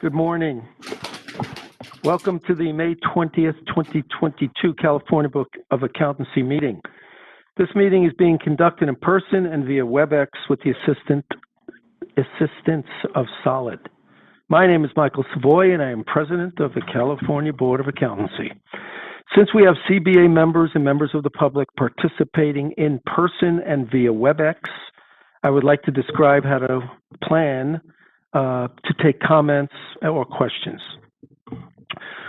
Good morning. Welcome to the May 20th, 2022 California Book of Accountancy meeting. This meeting is being conducted in person and via WebEx with the assistance of Solid. My name is Michael Savoy and I am president of the California Board of Accountancy. Since we have CBA members and members of the public participating in person and via WebEx, I would like to describe how to plan to take comments or questions.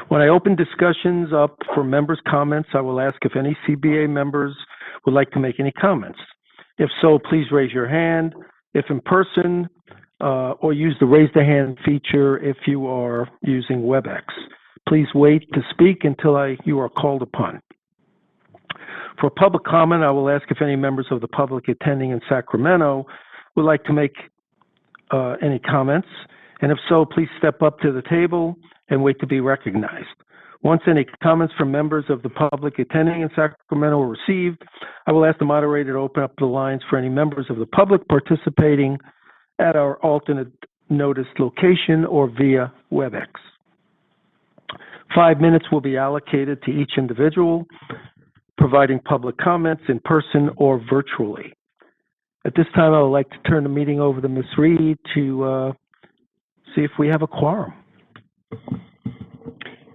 When I open discussions up for members' comments, I will ask if any CBA members would like to make any comments. If so, please raise your hand if in person or use the raise the hand feature if you are using WebEx. Please wait to speak until you are called upon. For public comment, I will ask if any members of the public attending in Sacramento would like to make any comments, and if so, please step up to the table and wait to be recognized. Once any comments from members of the public attending in Sacramento are received, I will ask the moderator to open up the lines for any members of the public participating at our alternate notice location or via WebEx. 5 minutes will be allocated to each individual, providing public comments in person or virtually. At this time, I would like to turn the meeting over to Ms. Reed to see if we have a quorum.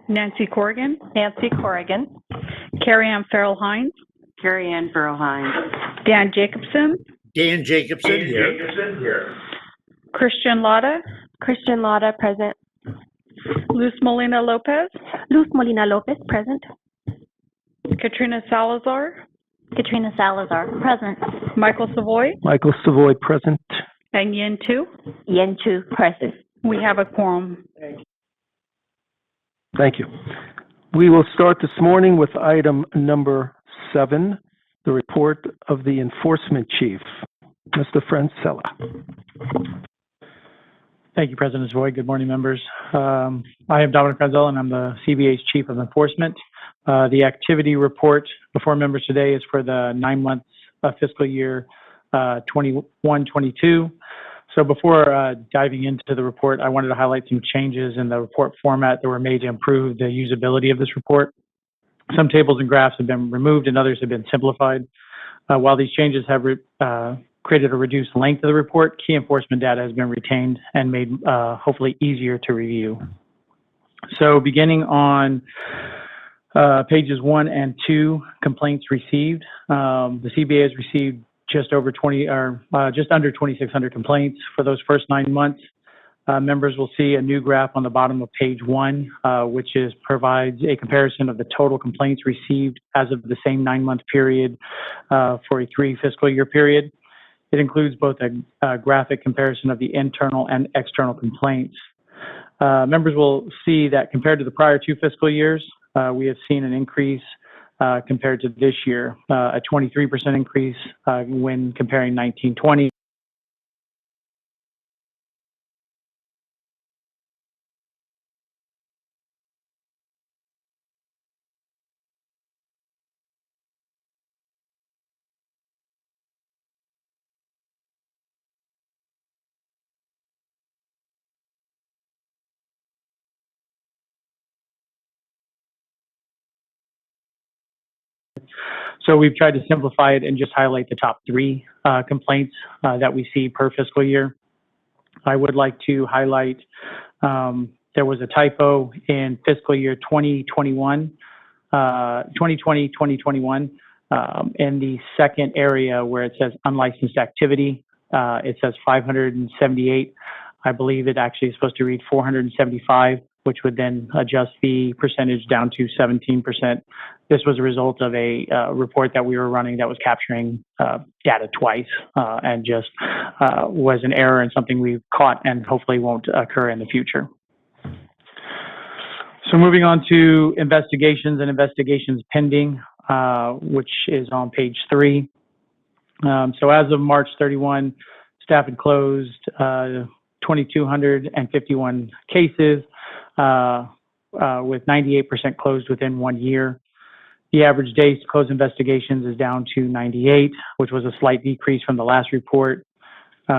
Nancy Corrigan. Nancy Corrigan. Carrie Ann Farrell-Hines. Carrie Ann Farrell-Hines. Dan Jacobson. Dan Jacobson here. Christian Lotta. Christian Lotta, present. Luz Molina Lopez. Luz Molina Lopez, present. Katrina Salazar. Katrina Salazar, present. Michael Savoy. Michael Savoy, present. And Yen Tu. Yen Tu, present. We have a quorum. Thank you. We will start this morning with item number 7, the report of the enforcement chief, Mr. Francella. Thank you, President Savoy. Good morning, members. I am Dominic Francella, and I'm the CBA's Chief of Enforcement. The activity report before members today is for the 9 months of fiscal year 21-22. So before diving into the report, I wanted to highlight some changes in the report format that were made to improve the usability of this report. Some tables and graphs have been removed and others have been simplified. While these changes have created a reduced length of the report, key enforcement data has been retained and made hopefully easier to review. So beginning on pages 1 and 2, complaints received. The CBA has received just under 2,600 complaints for those first 9 months. Members will see a new graph on the bottom of page 1, which provides a comparison of the total complaints received as of the same 9-month period for a 3 fiscal year period. It includes both a graphic comparison of the internal and external complaints. Members will see that compared to the prior 2 fiscal years, we have seen an increase compared to this year, a 23% increase when comparing 19-20. So we've tried to simplify it and just highlight the top 3 complaints that we see per fiscal year. I would like to highlight there was a typo in fiscal year 2020-2021 in the second area where it says unlicensed activity. It says 578. I believe it actually is supposed to read 475, which would then adjust the percentage down to 17%. This was a result of a report that we were running that was capturing data twice and just was an error and something we've caught and hopefully won't occur in the future. So moving on to investigations and investigations pending, which is on page 3. So as of March 31, staff had closed 2,251 cases, with 98% closed within 1 year. The average days to close investigations is down to 98, which was a slight decrease from the last report.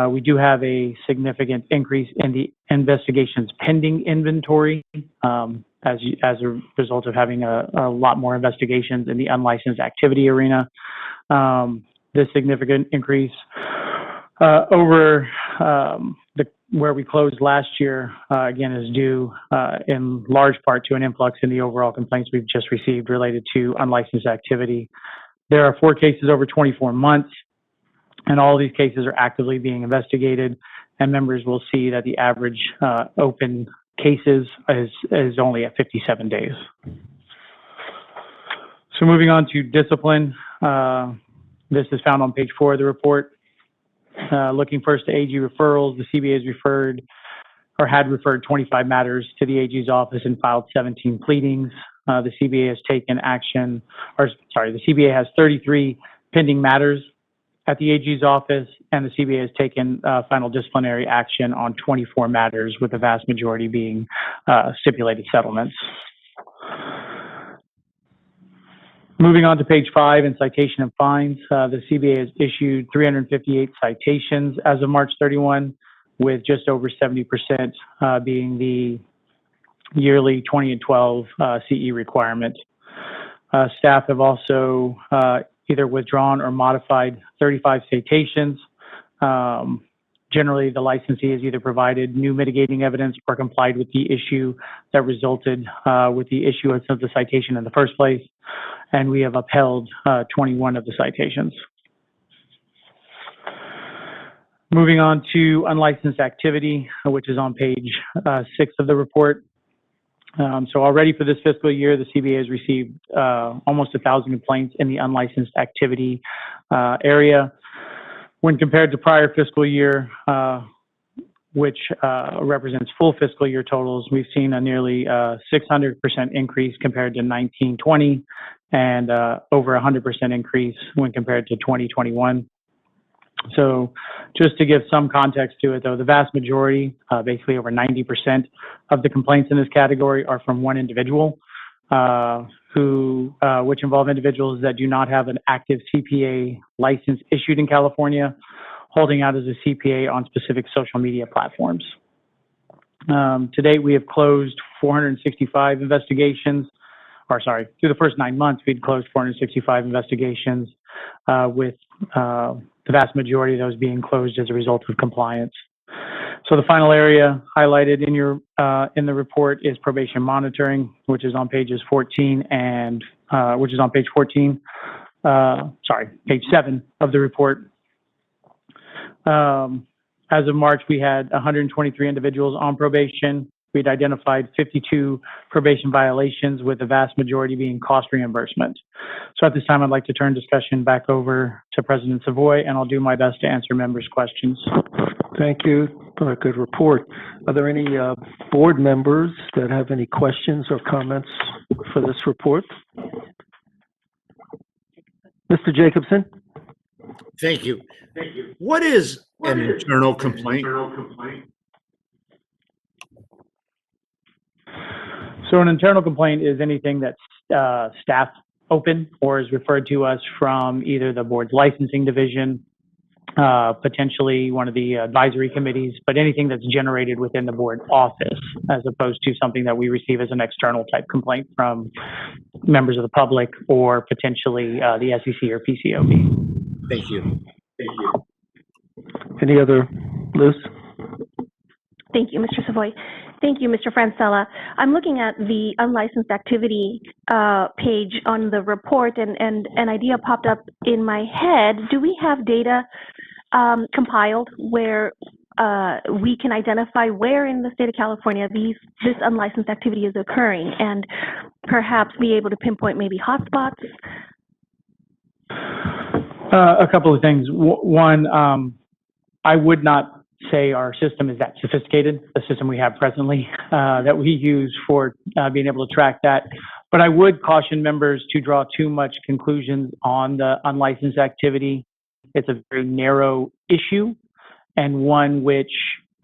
We do have a significant increase in the investigations pending inventory as a result of having a lot more investigations in the unlicensed activity arena. This significant increase over where we closed last year, again, is due in large part to an influx in the overall complaints we've just received related to unlicensed activity. There are 4 cases over 24 months, and all of these cases are actively being investigated, and members will see that the average open cases is only at 57 days. So moving on to discipline, this is found on page 4 of the report. Looking first to AG referrals, the CBA has referred or had referred 25 matters to the AG's office and filed 17 pleadings. The CBA has taken action, the CBA has 33 pending matters at the AG's office, and the CBA has taken final disciplinary action on 24 matters, with the vast majority being stipulated settlements. Moving on to page 5 in citation and fines, the CBA has issued 358 citations as of March 31, with just over 70% being the yearly 20 and 12 CE requirement. Staff have also either withdrawn or modified 35 citations. Generally, the licensee has either provided new mitigating evidence or complied with the issue that resulted with the issuance of the citation in the first place, and we have upheld 21 of the citations. Moving on to unlicensed activity, which is on page 6 of the report. So already for this fiscal year, the CBA has received almost 1,000 complaints in the unlicensed activity area. When compared to prior fiscal year, which represents full fiscal year totals, we've seen a nearly 600% increase compared to 1920 and over 100% increase when compared to 2021. So just to give some context to it, though, the vast majority, basically over 90% of the complaints in this category are from one individual, which involve individuals that do not have an active CPA license issued in California, holding out as a CPA on specific social media platforms. To date, we have closed 465 investigations, through the first 9 months, we'd closed 465 investigations, with the vast majority of those being closed as a result of compliance. So the final area highlighted in the report is probation monitoring, which is on pages 14 and page 7 of the report. As of March, we had 123 individuals on probation. We'd identified 52 probation violations, with the vast majority being cost reimbursement. So at this time, I'd like to turn discussion back over to President Savoy, and I'll do my best to answer members' questions. Thank you for a good report. Are there any board members that have any questions or comments for this report? Mr. Jacobson? Thank you. What is an internal complaint? So an internal complaint is anything that's staff open or is referred to us from either the board's licensing division, potentially one of the advisory committees, but anything that's generated within the board office, as opposed to something that we receive as an external type complaint from members of the public or potentially the SEC or PCOB. Thank you. Any other, Liz? Thank you, Mr. Savoy. Thank you, Mr. Francella. I'm looking at the unlicensed activity page on the report, and an idea popped up in my head. Do we have data compiled where we can identify where in the state of California this unlicensed activity is occurring, and perhaps be able to pinpoint maybe hotspots? A couple of things. One, I would not say our system is that sophisticated, the system we have presently, that we use for being able to track that. But I would caution members to draw too much conclusions on the unlicensed activity. It's a very narrow issue, and one which,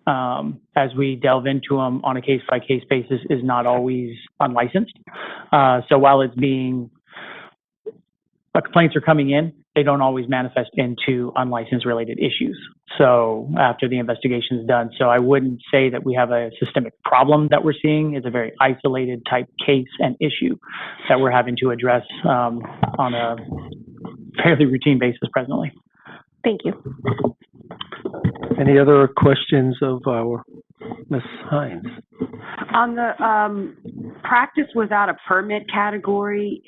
as we delve into them on a case-by-case basis, is not always unlicensed. So while it's being, complaints are coming in they don't always manifest into unlicensed related issues. So after the investigation is done, so I wouldn't say that we have a systemic problem that we're seeing. It's a very isolated type case and issue that we're having to address on a fairly routine basis presently. Thank you. Any other questions of our Ms. Hines? On the practice without a permit category,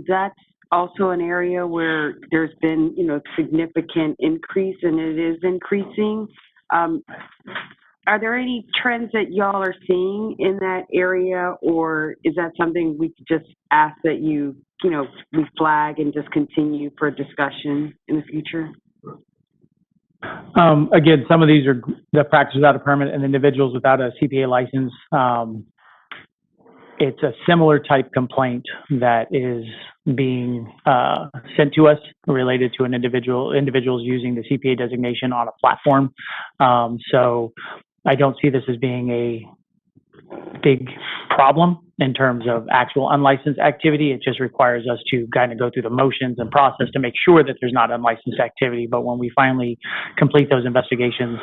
that's also an area where there's been, significant increase, and it is increasing. Are there any trends that y'all are seeing in that area, or is that something we could just ask that we flag and just continue for discussion in the future? Again, some of these are the practice without a permit and individuals without a CPA license. It's a similar type complaint that is being sent to us related to individuals using the CPA designation on a platform. So I don't see this as being a big problem in terms of actual unlicensed activity. It just requires us to kind of go through the motions and process to make sure that there's not unlicensed activity. But when we finally complete those investigations,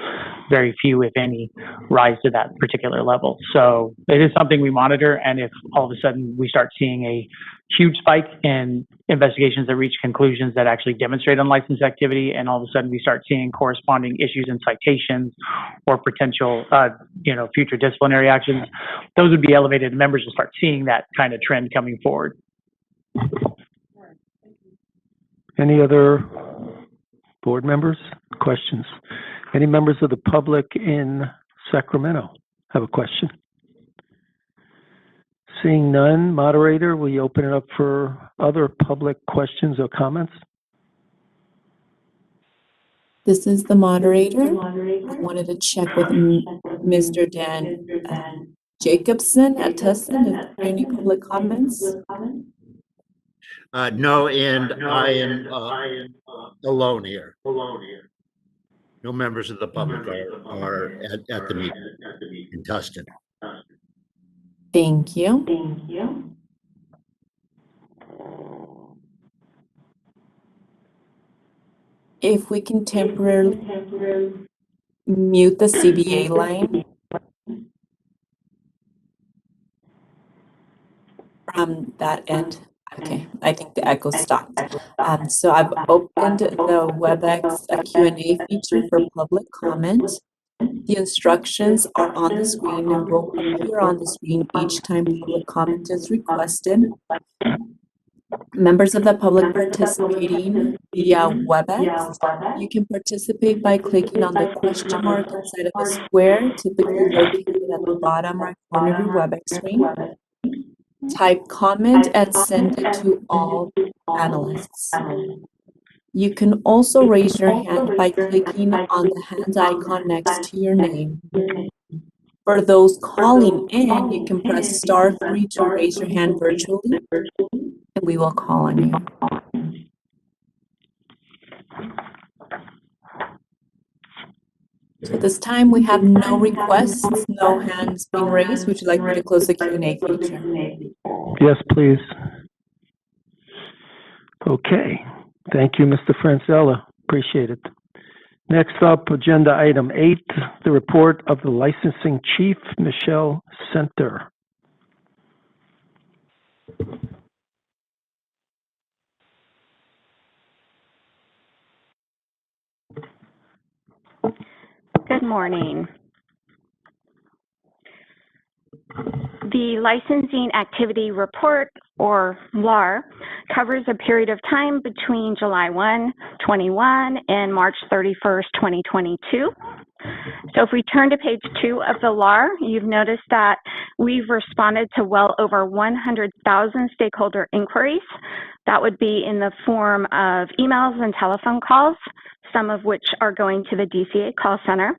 very few, if any, rise to that particular level. So it is something we monitor. And if all of a sudden we start seeing a huge spike in investigations that reach conclusions that actually demonstrate unlicensed activity, and all of a sudden we start seeing corresponding issues in citations or potential, future disciplinary actions, those would be elevated, and members will start seeing that kind of trend coming forward. Any other board members? Questions? Any members of the public in Sacramento have a question? Seeing none, moderator, will you open it up for other public questions or comments? This is the moderator. I wanted to check with Mr. Dan Jacobson at Tustin. Is there any public comments? No, and I am alone here. No members of the public are at the meeting in Tustin. Thank you. If we can temporarily mute the CBA line from that end. Okay, I think the echo stopped. So I've opened the WebEx Q&A feature for public comment. The instructions are on the screen and will appear on the screen each time public comment is requested. Members of the public participating via WebEx, you can participate by clicking on the question mark inside of a square, typically located at the bottom right corner of your WebEx screen. Type comment and send it to all panelists. You can also raise your hand by clicking on the hand icon next to your name. For those calling in, you can press *3 to raise your hand virtually, and we will call on you. So at this time, we have no requests, no hands being raised. Would you like me to close the Q&A feature? Yes, please. Okay. Thank you, Mr. Francella. Appreciate it. Next up, agenda item 8, the report of the licensing chief, Michelle Center. Good morning. The Licensing Activity Report, or LAR, covers a period of time between July 1, 21 and March 31st, 2022. So if we turn to page 2 of the LAR, you've noticed that we've responded to well over 100,000 stakeholder inquiries. That would be in the form of emails and telephone calls, some of which are going to the DCA call center.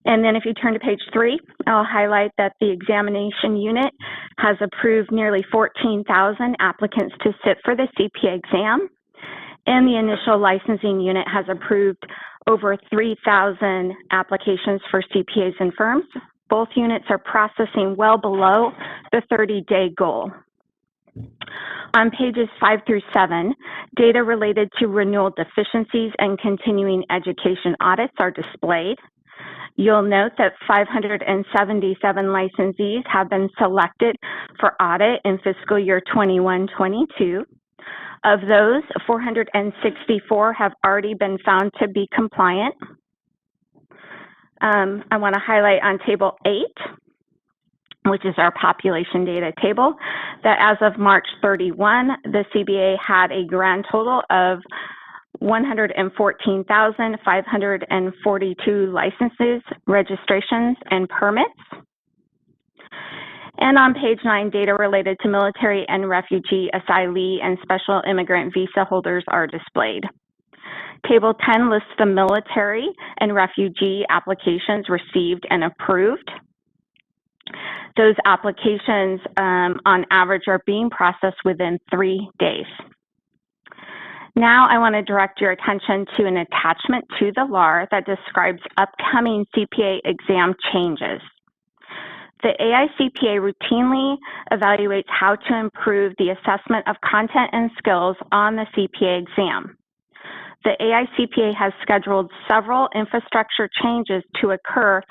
And then if you turn to page 3, I'll highlight that the examination unit has approved nearly 14,000 applicants to sit for the CPA exam. And the initial licensing unit has approved over 3,000 applications for CPAs and firms. Both units are processing well below the 30-day goal. On pages 5 through 7, data related to renewal deficiencies and continuing education audits are displayed. You'll note that 577 licensees have been selected for audit in fiscal year 21-22. Of those, 464 have already been found to be compliant. I want to highlight on table 8, which is our population data table, that as of March 31, the CBA had a grand total of 114,542 licenses, registrations, and permits. And on page 9, data related to military and refugee, asylee, and special immigrant visa holders are displayed. Table 10 lists the military and refugee applications received and approved. Those applications, on average, are being processed within 3 days. Now I want to direct your attention to an attachment to the LAR that describes upcoming CPA exam changes. The AICPA routinely evaluates how to improve the assessment of content and skills on the CPA exam. The AICPA has scheduled several infrastructure changes to occur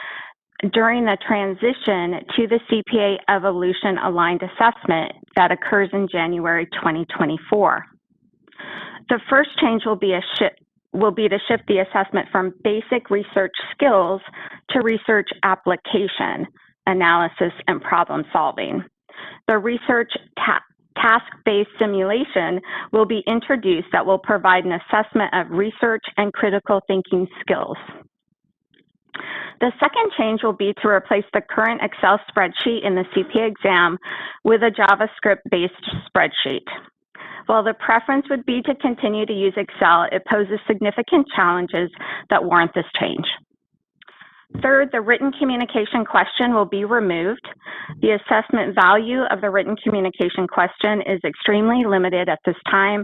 during the transition to the Cpa Evolution aligned assessment that occurs in January 2024. The first change will be to shift the assessment from basic research skills to research application, analysis, and problem solving. The research task-based simulation will be introduced that will provide an assessment of research and critical thinking skills. The second change will be to replace the current Excel spreadsheet in the CPA exam with a JavaScript-based spreadsheet. While the preference would be to continue to use Excel, it poses significant challenges that warrant this change. Third, the written communication question will be removed. The assessment value of the written communication question is extremely limited at this time,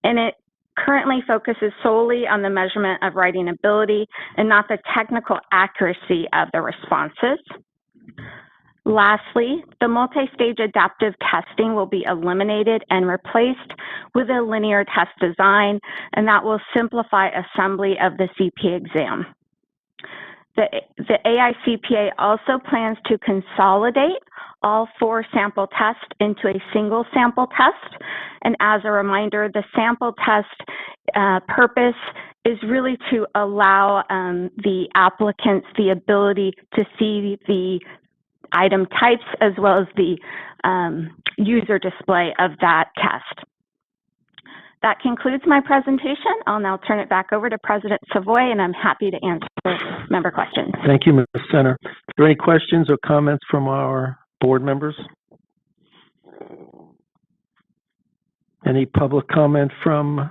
and it currently focuses solely on the measurement of writing ability and not the technical accuracy of the responses. Lastly, the multi-stage adaptive testing will be eliminated and replaced with a linear test design, and that will simplify assembly of the CPA exam. The AICPA also plans to consolidate all 4 sample tests into a single sample test. And as a reminder, the sample test purpose is really to allow the applicants the ability to see the item types as well as the user display of that test. That concludes my presentation. I'll now turn it back over to President Savoy, and I'm happy to answer member questions. Thank you, Ms. Center. Are there any questions or comments from our board members? Any public comment from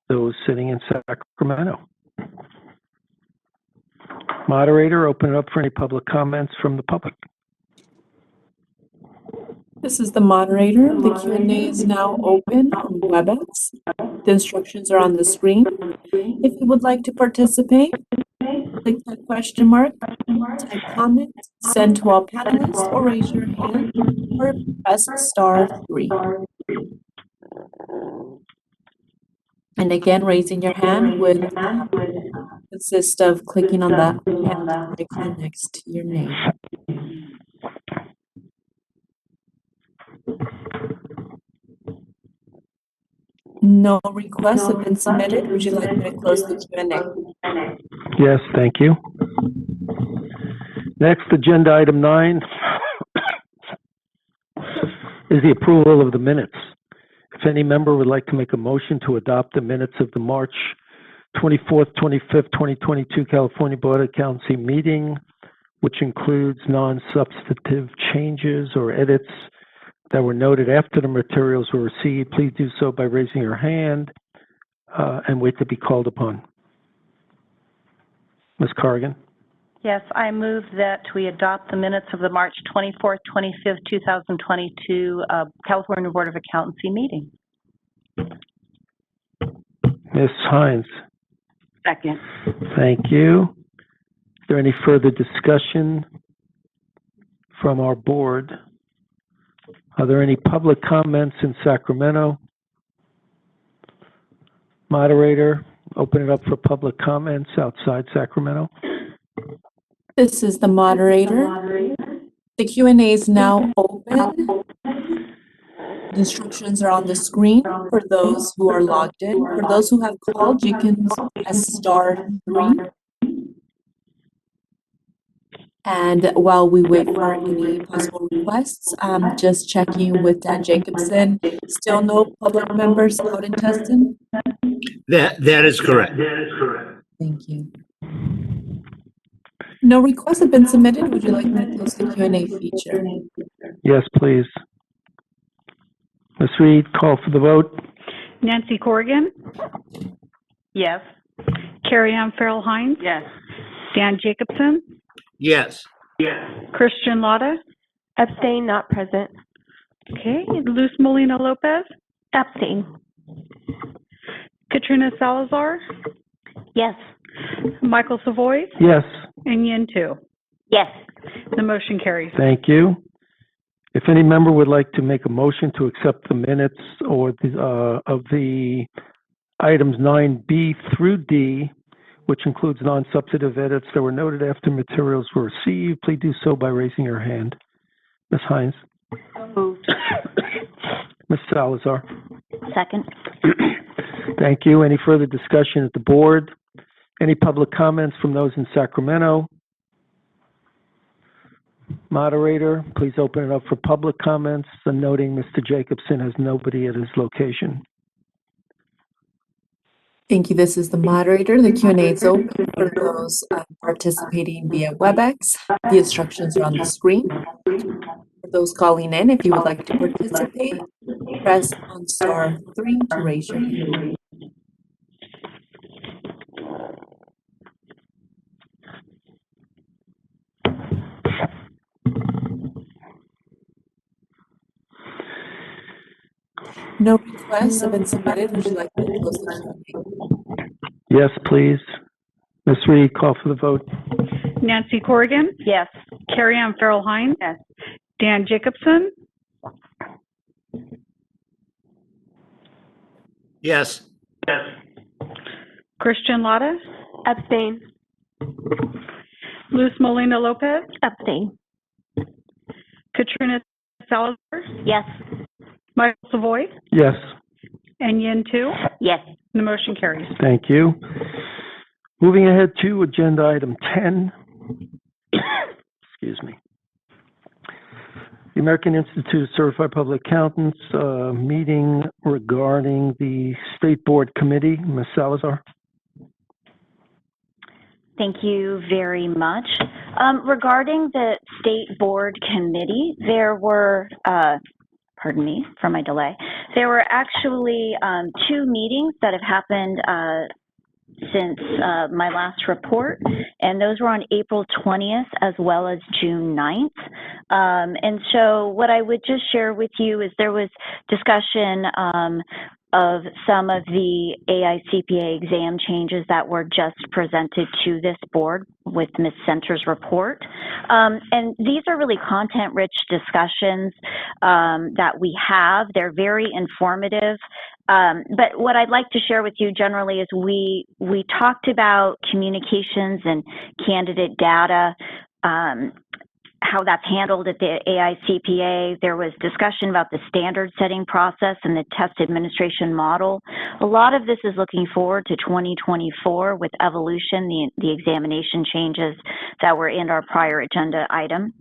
those sitting in Sacramento? Moderator, open it up for any public comments from the public. This is the moderator. The Q&A is now open on WebEx. The instructions are on the screen. If you would like to participate, click that question mark, type comment, send to all panelists, or raise your hand, or press *3. And again, raising your hand would consist of clicking on the hand icon next to your name. No requests have been submitted. Would you like me to close the Q&A? Yes, thank you. Next, agenda item 9 is the approval of the minutes. If any member would like to make a motion to adopt the minutes of the March 24th, 25th, 2022 California Board of Accountancy meeting, which includes non-substantive changes or edits that were noted after the materials were received, please do so by raising your hand and wait to be called upon. Ms. Corrigan? Yes, I move that we adopt the minutes of the March 24th, 25th, 2022 California Board of Accountancy meeting. Ms. Hines? Second. Thank you. Is there any further discussion from our board Are there any public comments in Sacramento? Moderator, open it up for public comments outside Sacramento. This is the moderator. The Q&A is now open. The instructions are on the screen for those who are logged in. For those who have called, you can press *3. And while we wait for any possible requests, just checking with Dan Jacobson. Still no public members out in Tustin? That is correct. Thank you. No requests have been submitted. Would you like me to close the Q&A feature? Yes, please. Ms. Reed, call for the vote. Nancy Corrigan, Yes. Carrie Ann Farrell Hines, Yes. Dan Jacobson, Yes. Christian Lotta, Abstain, not present. okay, Luz Molina Lopez, Abstain. Katrina Salazar, Yes. Michael Savoy, Yes, and Yin Tu. Yes. The motion carries. thank you. If any member would like to make a motion to accept the minutes or of the items 9B through D, which includes non-substantive edits that were noted after materials were received, please do so by raising your hand. Ms. Hines. Moved. Ms. Salazar. Second. Thank you. Any further discussion at the board? Any public comments from those in Sacramento? Moderator, please open it up for public comments, and noting Mr. Jacobson has nobody at his location. Thank you. This is the moderator. The Q&A is open for those participating via WebEx. The instructions are on the screen. For those calling in, if you would like to participate, press on *3 to raise your hand. No requests have been submitted. Would you like me to close the Q&A? Yes, please. Ms. Reed, call for the vote. Nancy Corrigan, Yes. Carrie Ann Farrell Hines, Yes. Dan Jacobson, Yes. Christian Lotta, Abstain. Luz Molina Lopez, Abstain. Katrina Salazar, Yes. Michael Savoy, Yes, and Yin Tu. Yes. The motion carries. thank you. Moving ahead to agenda item 10. Excuse me. The American Institute of Certified Public Accountants meeting regarding the State Board Committee. Ms. Salazar. Thank you very much. Regarding the State Board Committee, there were, pardon me for my delay, there were actually 2 meetings that have happened since my last report, and those were on April 20th as well as June 9th. And so what I would just share with you is there was discussion of some of the AICPA exam changes that were just presented to this board with Ms. Center's report. And these are really content-rich discussions that we have. They're very informative. But what I'd like to share with you generally is we talked about communications and candidate data, how that's handled at the AICPA. There was discussion about the standard setting process and the test administration model. A lot of this is looking forward to 2024 with Evolution, the examination changes that were in our prior agenda item.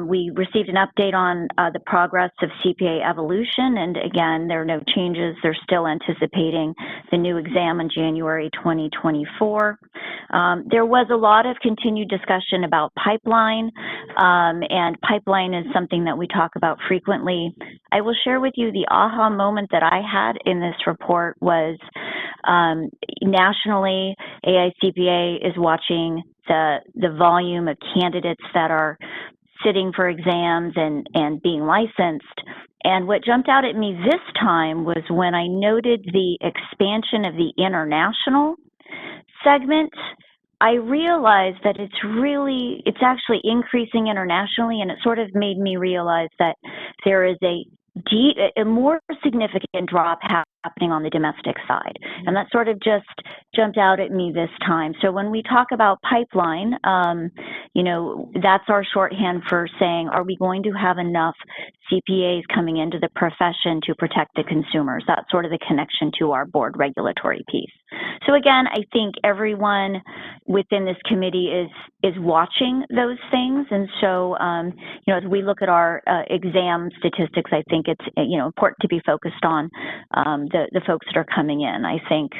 We received an update on the progress of Cpa Evolution, and again, there are no changes. They're still anticipating the new exam in January 2024. There was a lot of continued discussion about pipeline, and pipeline is something that we talk about frequently. I will share with you the aha moment that I had in this report was nationally, AICPA is watching the volume of candidates that are sitting for exams and being licensed. And what jumped out at me this time was when I noted the expansion of the international segment. I realized that it's actually increasing internationally, and it sort of made me realize that there is a more significant drop happening on the domestic side. And that sort of just jumped out at me this time. So when we talk about pipeline, you know, that's our shorthand for saying, are we going to have enough CPAs coming into the profession to protect the consumers? That's sort of the connection to our board regulatory piece. So again, I think everyone within this committee is watching those things. And so, you know, as we look at our exam statistics, I think it's, you know, important to be focused on the folks that are coming in. I think,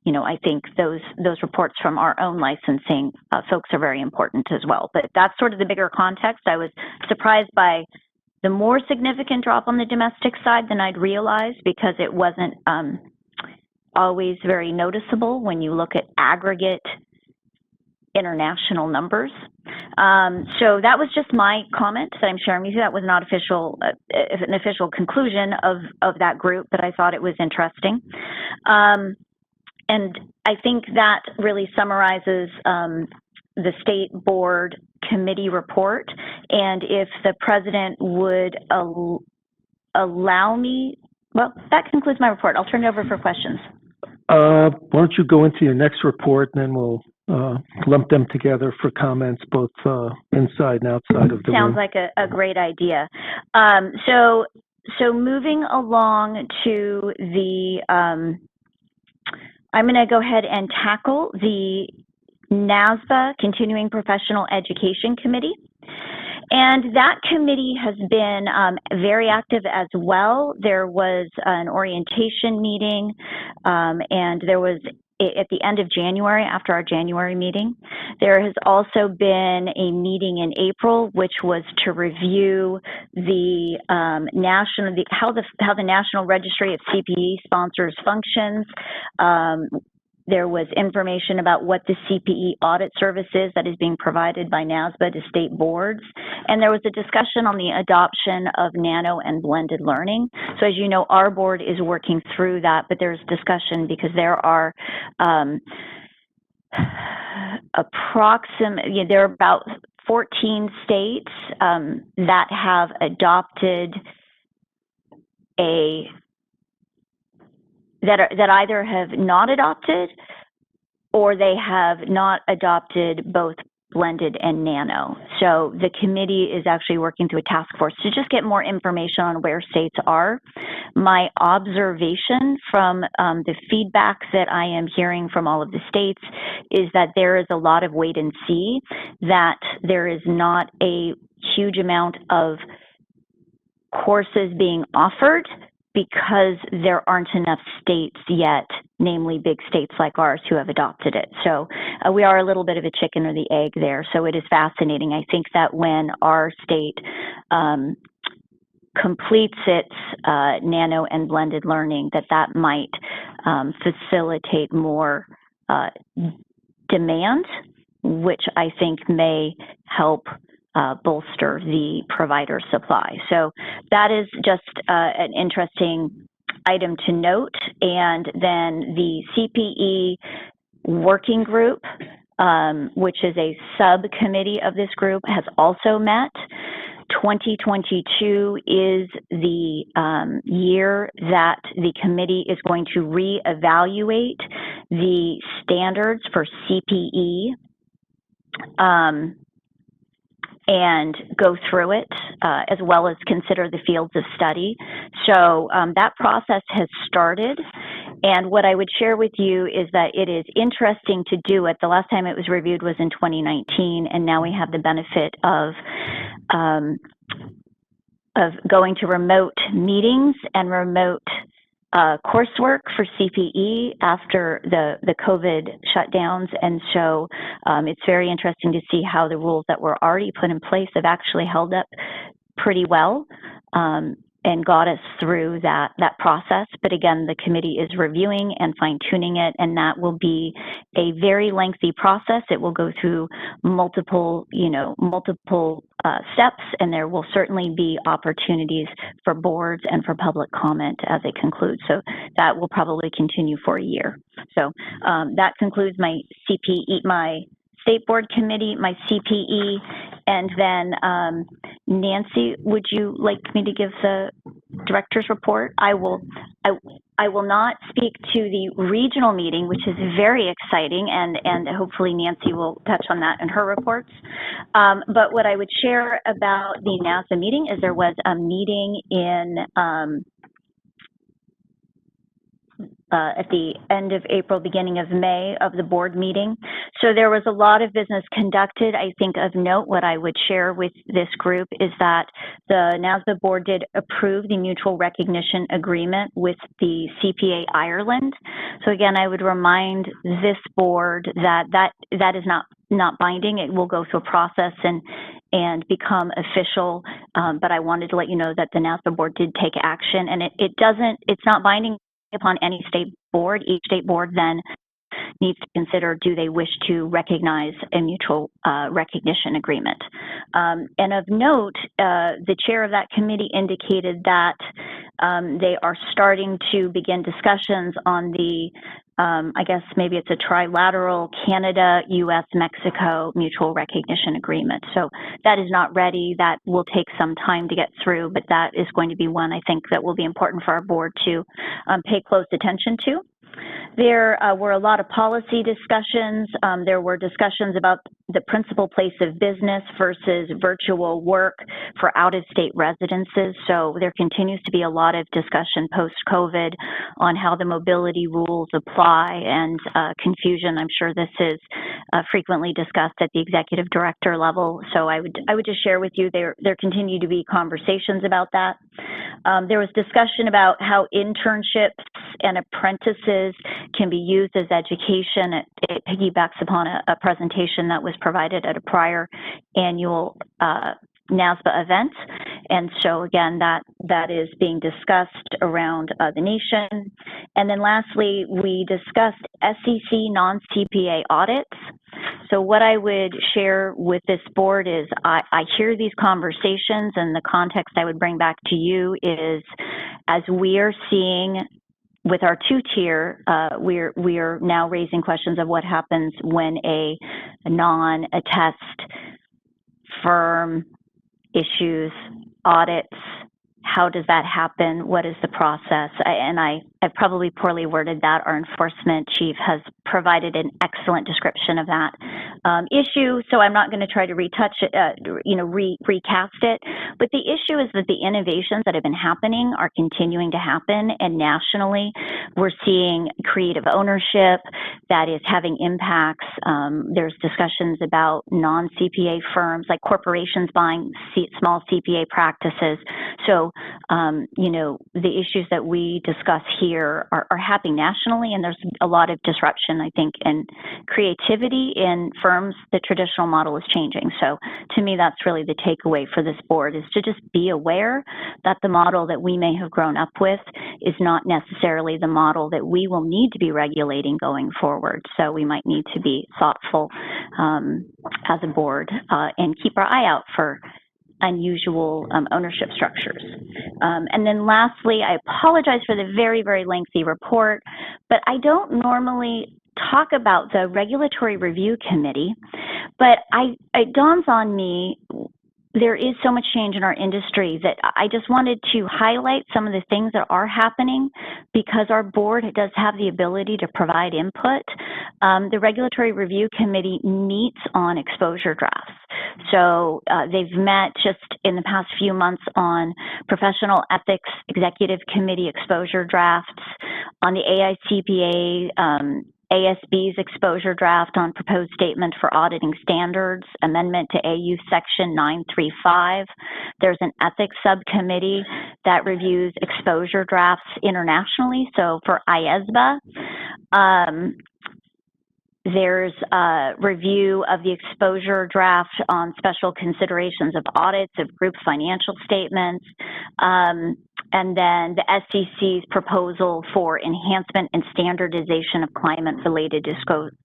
you know, I think those reports from our own licensing folks are very important as well. But that's sort of the bigger context. I was surprised by the more significant drop on the domestic side than I'd realized, because it wasn't always very noticeable when you look at aggregate international numbers. So that was just my comment that I'm sharing with you. That was not an official conclusion of that group, but I thought it was interesting. And I think that really summarizes the state board committee report. And if the president would allow me, well, that concludes my report. I'll turn it over for questions. Why don't you go into your next report, and then we'll lump them together for comments, both inside and outside of the room. Sounds like a great idea. So moving along to the, I'm going to go ahead and tackle the Nasba Continuing Professional Education Committee. And that committee has been very active as well. There was an orientation meeting, and there was, at the end of January, after our January meeting, there has also been a meeting in April, which was to review the how the National Registry of CPE sponsors functions. There was information about what the CPE audit service is that is being provided by Nasba to state boards. And there was a discussion on the adoption of Nano and blended learning. So as you know, our board is working through that, but there's discussion because there are there are about 14 states that have adopted that either have not adopted or they have not adopted both blended and nano. So the committee is actually working through a task force to just get more information on where states are. My observation from the feedback that I am hearing from all of the states is that there is a lot of wait and see, that there is not a huge amount of courses being offered because there aren't enough states yet, namely big states like ours, who have adopted it. So we are a little bit of a chicken or the egg there. So it is fascinating. I think that when our state completes its nano and blended learning, that might facilitate more demand, which I think may help bolster the provider supply. So that is just an interesting item to note. And then the CPE working group, which is a subcommittee of this group, has also met. 2022 is the year that the committee is going to reevaluate the standards for CPE and go through it, as well as consider the fields of study. So that process has started. And what I would share with you is that it is interesting to do it. The last time it was reviewed was in 2019, and now we have the benefit of going to remote meetings and remote coursework for CPE after the COVID shutdowns. And so it's very interesting to see how the rules that were already put in place have actually held up pretty well and got us through that process. But again, the committee is reviewing and fine-tuning it, and that will be a very lengthy process. It will go through multiple steps, and there will certainly be opportunities for boards and for public comment as it concludes. So that will probably continue for a year. So that concludes my CPE, my State Board Committee, my CPE, and then Nancy, would you like me to give the director's report? I will not speak to the regional meeting, which is very exciting, and hopefully Nancy will touch on that in her reports. But what I would share about the Nasba meeting is there was a meeting in at the end of April, beginning of May of the board meeting. So there was a lot of business conducted. I think of note, what I would share with this group is that the Nasba board did approve the mutual recognition agreement with the CPA Ireland. So again, I would remind this board that is not binding. It will go through a process and become official. But I wanted to let you know that the Nasba board did take action, and it's not binding upon any state board. Each state board then needs to consider, do they wish to recognize a mutual recognition agreement? And of note, the chair of that committee indicated that they are starting to begin discussions on the, I guess maybe it's a trilateral Canada, US, Mexico mutual recognition agreement. So that is not ready. That will take some time to get through, but that is going to be one I think that will be important for our board to pay close attention to. There were a lot of policy discussions. There were discussions about the principal place of business versus virtual work for out-of-state residences. So there continues to be a lot of discussion post-COVID on how the mobility rules apply, and confusion. I'm sure this is frequently discussed at the executive director level. So I would just share with you there continue to be conversations about that. There was discussion about how internships and apprentices can be used as education. It piggybacks upon a presentation that was provided at a prior annual NASBA event. And so again, that is being discussed around the nation. And then lastly, we discussed SEC non-CPA audits. So what I would share with this board is I hear these conversations, and the context I would bring back to you is, as we are seeing with our two-tier, we are now raising questions of what happens when a non-attest firm issues audits. How does that happen? What is the process? I've probably poorly worded that. Our enforcement chief has provided an excellent description of that issue, so I'm not going to try to retouch it, recast it. But the issue is that the innovations that have been happening are continuing to happen, and nationally, we're seeing creative ownership that is having impacts. There's discussions about non-CPA firms, like corporations buying small CPA practices. So, the issues that we discuss here are happening nationally, and there's a lot of disruption, I think, and creativity in firms. The traditional model is changing. So to me, that's really the takeaway for this board, is to just be aware that the model that we may have grown up with is not necessarily the model that we will need to be regulating going forward. So we might need to be thoughtful as a board and keep our eye out for unusual ownership structures. And then lastly, I apologize for the very, very lengthy report, but I don't normally talk about the Regulatory Review Committee, but it dawns on me, there is so much change in our industry that I just wanted to highlight some of the things that are happening, because our board does have the ability to provide input. The Regulatory Review Committee meets on exposure drafts. So they've met just in the past few months on professional ethics executive committee exposure drafts, on the AICPA ASB's exposure draft on proposed statement for auditing standards, amendment to AU section 935. There's an ethics subcommittee that reviews exposure drafts internationally. So for IASBA, there's a review of the exposure draft on special considerations of audits of group financial statements. And then the SEC's proposal for enhancement and standardization of climate-related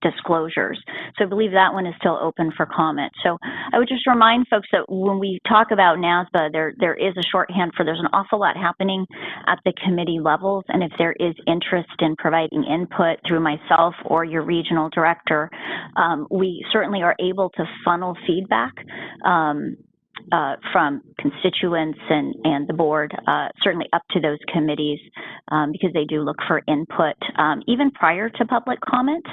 disclosures. So I believe that one is still open for comment. So I would just remind folks that when we talk about NASBA, there is a shorthand for there's an awful lot happening at the committee levels, and if there is interest in providing input through myself or your regional director, we certainly are able to funnel feedback from constituents and the board, certainly up to those committees, because they do look for input, even prior to public comment,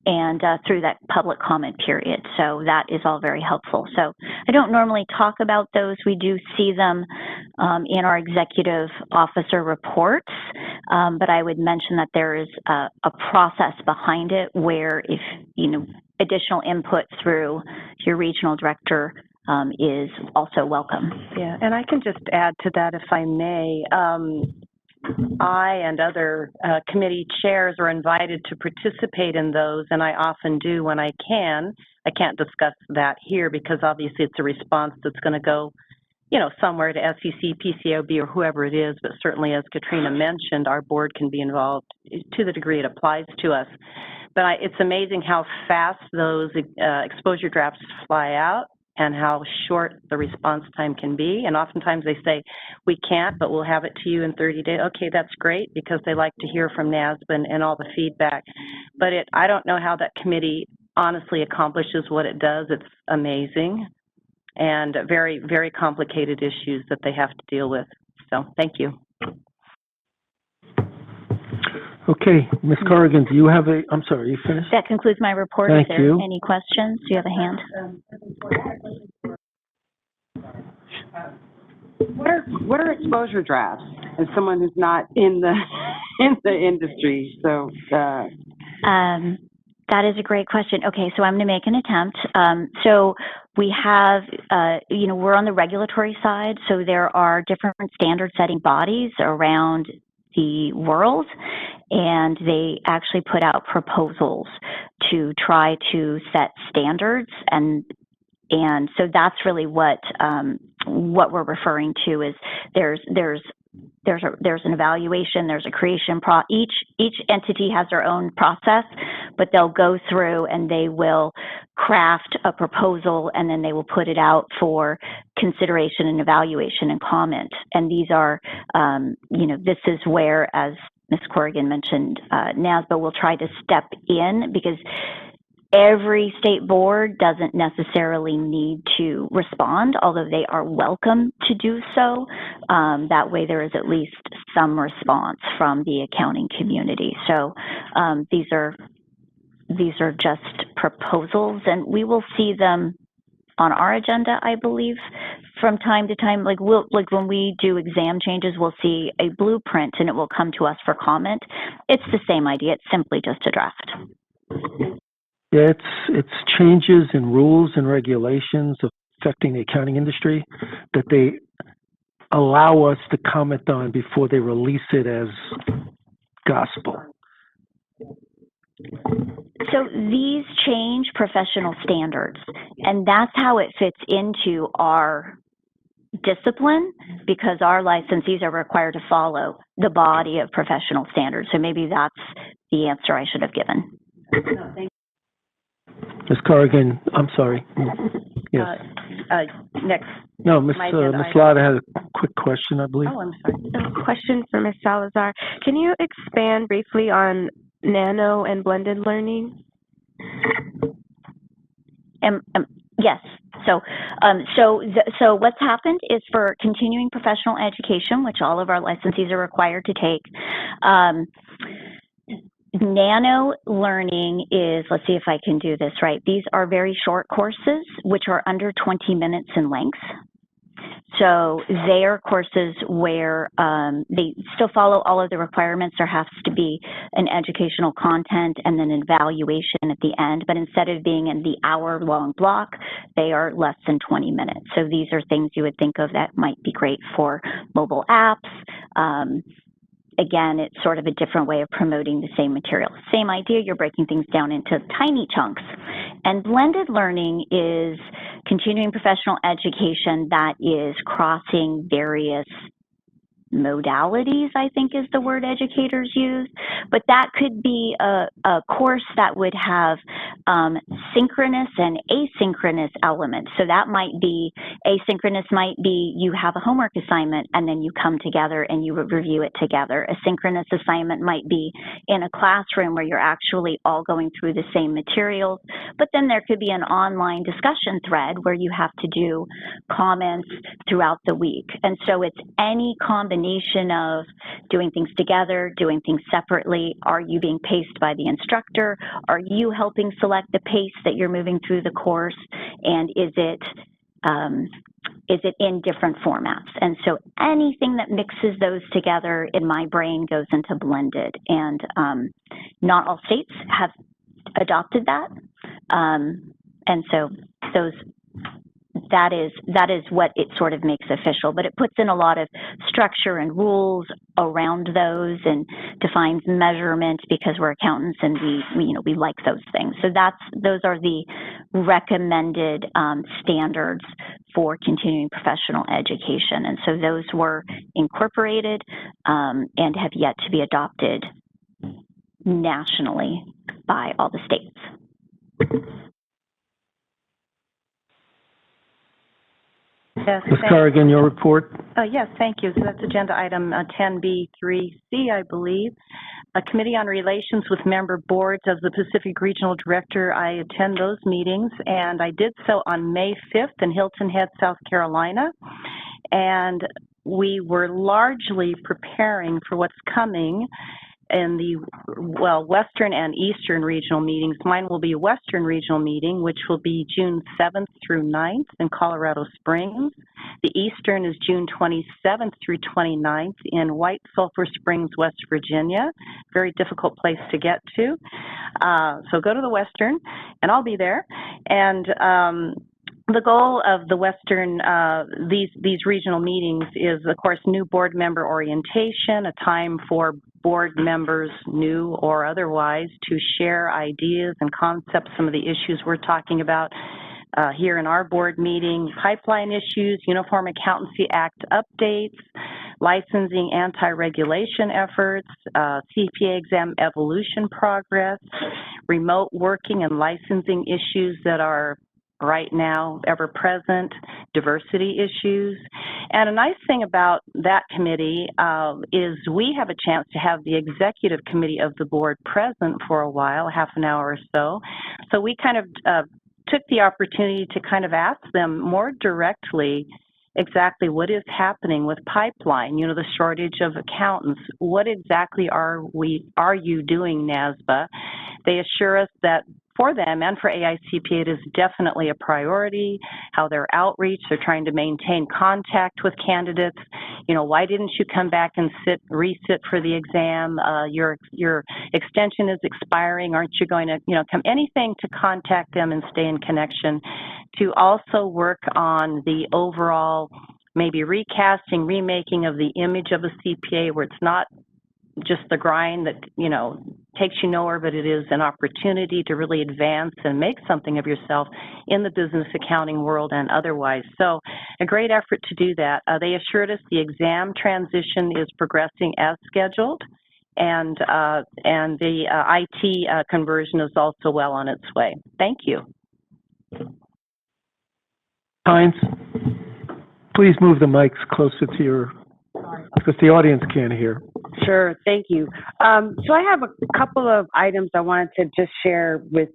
and through that public comment period. So that is all very helpful. So I don't normally talk about those. We do see them in our executive officer reports, but I would mention that there is a process behind it where if, additional input through your regional director is also welcome. Yeah, and I can just add to that if I may. I and other committee chairs are invited to participate in those, and I often do when I can. I can't discuss that here because obviously it's a response that's going to go, somewhere to SEC, PCOB, or whoever it is, but certainly, as Katrina mentioned, our board can be involved to the degree it applies to us. But it's amazing how fast those exposure drafts fly out and how short the response time can be. And oftentimes they say, we can't, but we'll have it to you in 30 days. Okay, that's great, because they like to hear from Nasba and all the feedback. But I don't know how that committee honestly accomplishes what it does. It's amazing, and very, very complicated issues that they have to deal with. So thank you. Okay, Ms. Corrigan, do you have I'm sorry, you finished? That concludes my report. Thank Is there you. any questions? Do you have a hand? What are exposure drafts? As someone who's not in the industry, so. That is a great question. Okay, so I'm going to make an attempt. So we have, we're on the regulatory side, so there are different standard setting bodies around the world, and they actually put out proposals to try to set standards, and so that's really what we're referring to is there's an evaluation, there's a creation each entity has their own process, but they'll go through and they will craft a proposal, and then they will put it out for consideration and evaluation and comment. And these are, this is where, as Ms. Corrigan mentioned, NASBA will try to step in, because every state board doesn't necessarily need to respond, although they are welcome to do so. That way there is at least some response from the accounting community. So these are just proposals, and we will see them on our agenda, I believe, from time to time. Like when we do exam changes, we'll see a blueprint and it will come to us for comment. It's the same idea. It's simply just a draft. Yeah, it's changes in rules and regulations affecting the accounting industry that they allow us to comment on before they release it as gospel. So these change professional standards, and that's how it fits into our discipline, because our licensees are required to follow the body of professional standards. So maybe that's the answer I should have given. Ms. Corrigan, I'm sorry. Yes. Next. No, Ms. Lada had a quick question, I believe. Oh, I'm sorry. A question for Ms. Salazar. Can you expand briefly on Nano and blended learning? Yes. So what's happened is for continuing professional education, which all of our licensees are required to take, Nano learning is, let's see if I can do this right. These are very short courses, which are under 20 minutes in length. So they are courses where they still follow all of the requirements. There has to be an educational content and then an evaluation at the end. But instead of being in the hour-long block, they are less than 20 minutes. So these are things you would think of that might be great for mobile apps. Again, it's sort of a different way of promoting the same material. Same idea, you're breaking things down into tiny chunks. And blended learning is continuing professional education that is crossing various modalities, I think is the word educators use, but that could be a course that would have synchronous and asynchronous elements. So that might be, asynchronous might be you have a homework assignment and then you come together and you review it together. A synchronous assignment might be in a classroom where you're actually all going through the same materials, but then there could be an online discussion thread where you have to do comments throughout the week. And so it's any combination of doing things together, doing things separately. Are you being paced by the instructor? Are you helping select the pace that you're moving through the course? And is it in different formats? And so anything that mixes those together in my brain goes into blended. And not all states have adopted that. And so that is what it sort of makes official, but it puts in a lot of structure and rules around those and defines measurement because we're accountants and we like those things. So those are the recommended standards for continuing professional education. And so those were incorporated and have yet to be adopted nationally by all the states. Yes, Ms. Corrigan, your report. Yes, thank you. So that's agenda item 10B3C, I believe. A Committee on Relations with Member Boards. As the Pacific Regional Director, I attend those meetings, and I did so on May 5th in Hilton Head, South Carolina. And we were largely preparing for what's coming in the, Western and Eastern regional meetings. Mine will be a Western regional meeting, which will be June 7th through 9th in Colorado Springs. The Eastern is June 27th through 29th in White Sulphur Springs, West Virginia. Very difficult place to get to. So go to the Western, and I'll be there. And the goal of the Western, these regional meetings is, of course, new board member orientation, a time for board members, new or otherwise, to share ideas and concepts, some of the issues we're talking about here in our board meeting, pipeline issues, Uniform Accountancy Act updates, licensing anti-regulation efforts, CPA exam evolution progress, remote working and licensing issues that are right now ever present, diversity issues. And a nice thing about that committee is we have a chance to have the executive committee of the board present for a while, half an hour or so. So we kind of took the opportunity to kind of ask them more directly exactly what is happening with pipeline, the shortage of accountants. What exactly are you doing, Nasba? They assure us that for them and for AICPA, it is definitely a priority, how their outreach, they're trying to maintain contact with candidates. Why didn't you come back and resit for the exam? Your extension is expiring. Aren't you going to, come anything to contact them and stay in connection, to also work on the overall maybe recasting, remaking of the image of a CPA, where it's not just the grind that, takes you nowhere, but it is an opportunity to really advance and make something of yourself in the business accounting world and otherwise. So a great effort to do that. They assured us the exam transition is progressing as scheduled, and the IT conversion is also well on its way. Thank you. Hines, please move the mics closer to your, because the audience can't hear. Sure, thank you. So I have a couple of items I wanted to just share with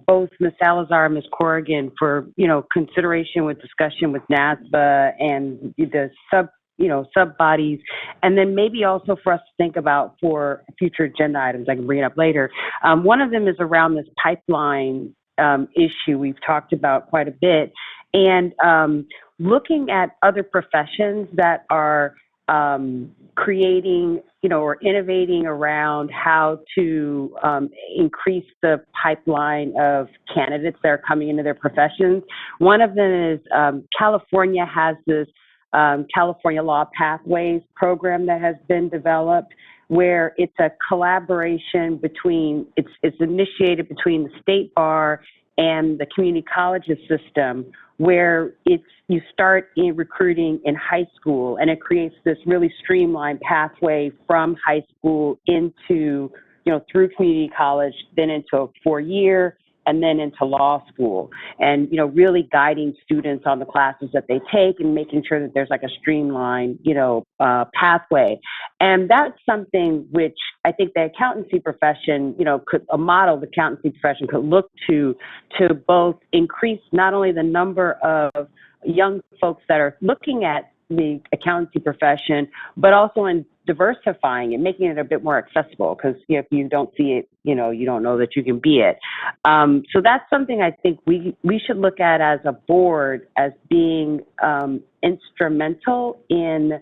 both Ms. Salazar and Ms. Corrigan for, consideration with discussion with NASBA and the sub-bodies, and then maybe also for us to think about for future agenda items. I can bring it up later. One of them is around this pipeline issue we've talked about quite a bit, and looking at other professions that are creating, or innovating around how to increase the pipeline of candidates that are coming into their professions. One of them is California has this California Law Pathways program that has been developed, where it's a collaboration between, it's initiated between the State Bar and the community colleges system, where you start in recruiting in high school, and it creates this really streamlined pathway from high school into, through community college, then into a 4-year, and then into law school, and really guiding students on the classes that they take and making sure that there's like a streamlined pathway. And that's something which I think the accountancy profession, a model of the accountancy profession could look to both increase not only the number of young folks that are looking at the accountancy profession, but also in diversifying and making it a bit more accessible, because if you don't see it, you don't know that you can be it. So that's something I think we should look at as a board as being instrumental in,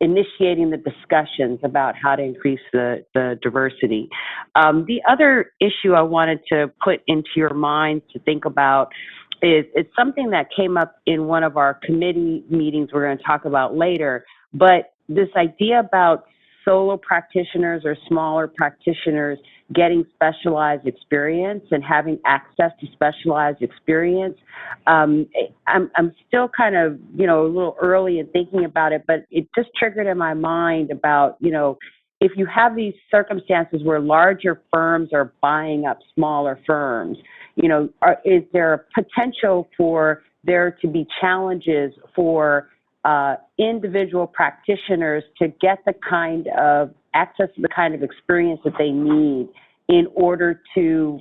initiating the discussions about how to increase the diversity. The other issue I wanted to put into your mind to think about is it's something that came up in one of our committee meetings we're going to talk about later, but this idea about solo practitioners or smaller practitioners getting specialized experience and having access to specialized experience. I'm still kind of, a little early in thinking about it, but it just triggered in my mind about, if you have these circumstances where larger firms are buying up smaller firms, is there a potential for there to be challenges for individual practitioners to get the kind of access to the kind of experience that they need in order to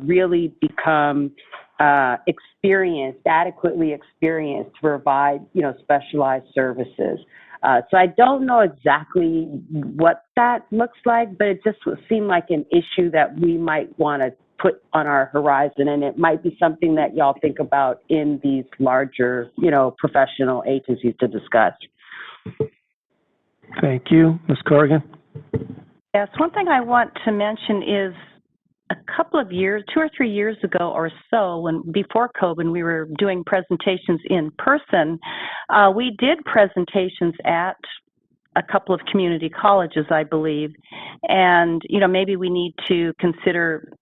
really become adequately experienced to provide, specialized services. So I don't know exactly what that looks like, but it just would seem like an issue that we might want to put on our horizon, and it might be something that y'all think about in these larger, professional agencies to discuss. Thank you. Ms. Corrigan? Yes, one thing I want to mention is a couple of years, 2 or 3 years ago or so, before COVID, we were doing presentations in person. We did presentations at a couple of community colleges, I believe, and maybe we need to consider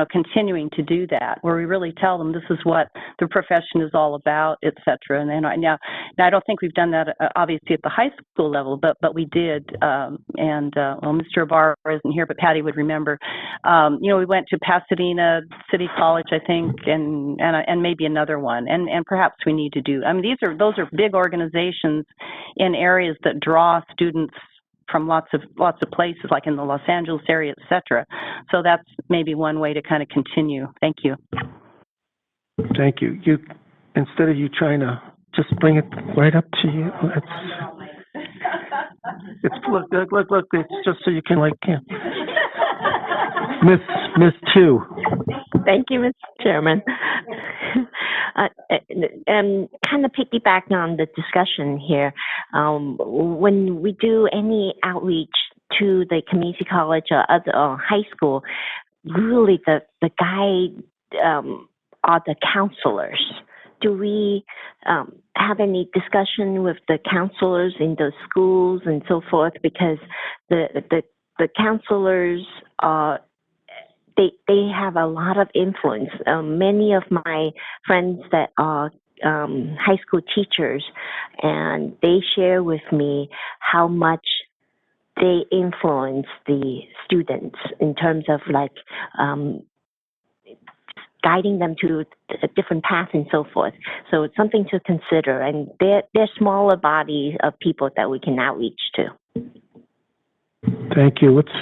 continuing to do that, where we really tell them this is what the profession is all about, et cetera. And then now I don't think we've done that obviously at the high school level, but we did. Well, Mr. Ibarra isn't here, but Patty would remember. We went to Pasadena City College, I think, and maybe another one, and perhaps we need to do. I mean, those are big organizations in areas that draw students from lots of places, like in the Los Angeles area, et cetera. So that's maybe one way to kind of continue. Thank you. Thank you. Instead of you trying to just bring it right up to you, look, it's just so you can Miss Chu. Thank you, Mr. Chairman. And kind of piggyback on the discussion here, when we do any outreach to the community college or other high school, really the guide are the counselors. Do we have any discussion with the counselors in those schools and so forth? Because the counselors are they have a lot of influence. Many of my friends that are high school teachers, and they share with me how much they influence the students in terms of guiding them to a different path and so forth. So it's something to consider, and they're smaller bodies of people that we can outreach to. Thank you. Let's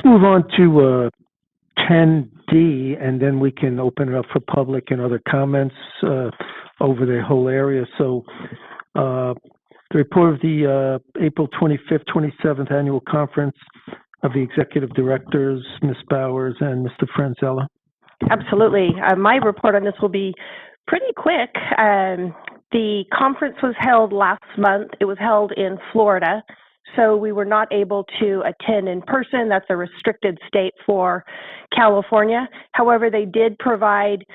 move on to 10D, and then we can open it up for public and other comments over the whole area. So the report of the April 25th, 27th annual conference of the executive directors, Ms. Bowers and Mr. Franzella. Absolutely. My report on this will be pretty quick. The conference was held last month. It was held in Florida. So we were not able to attend in person. That's a restricted state for California. However, they did provide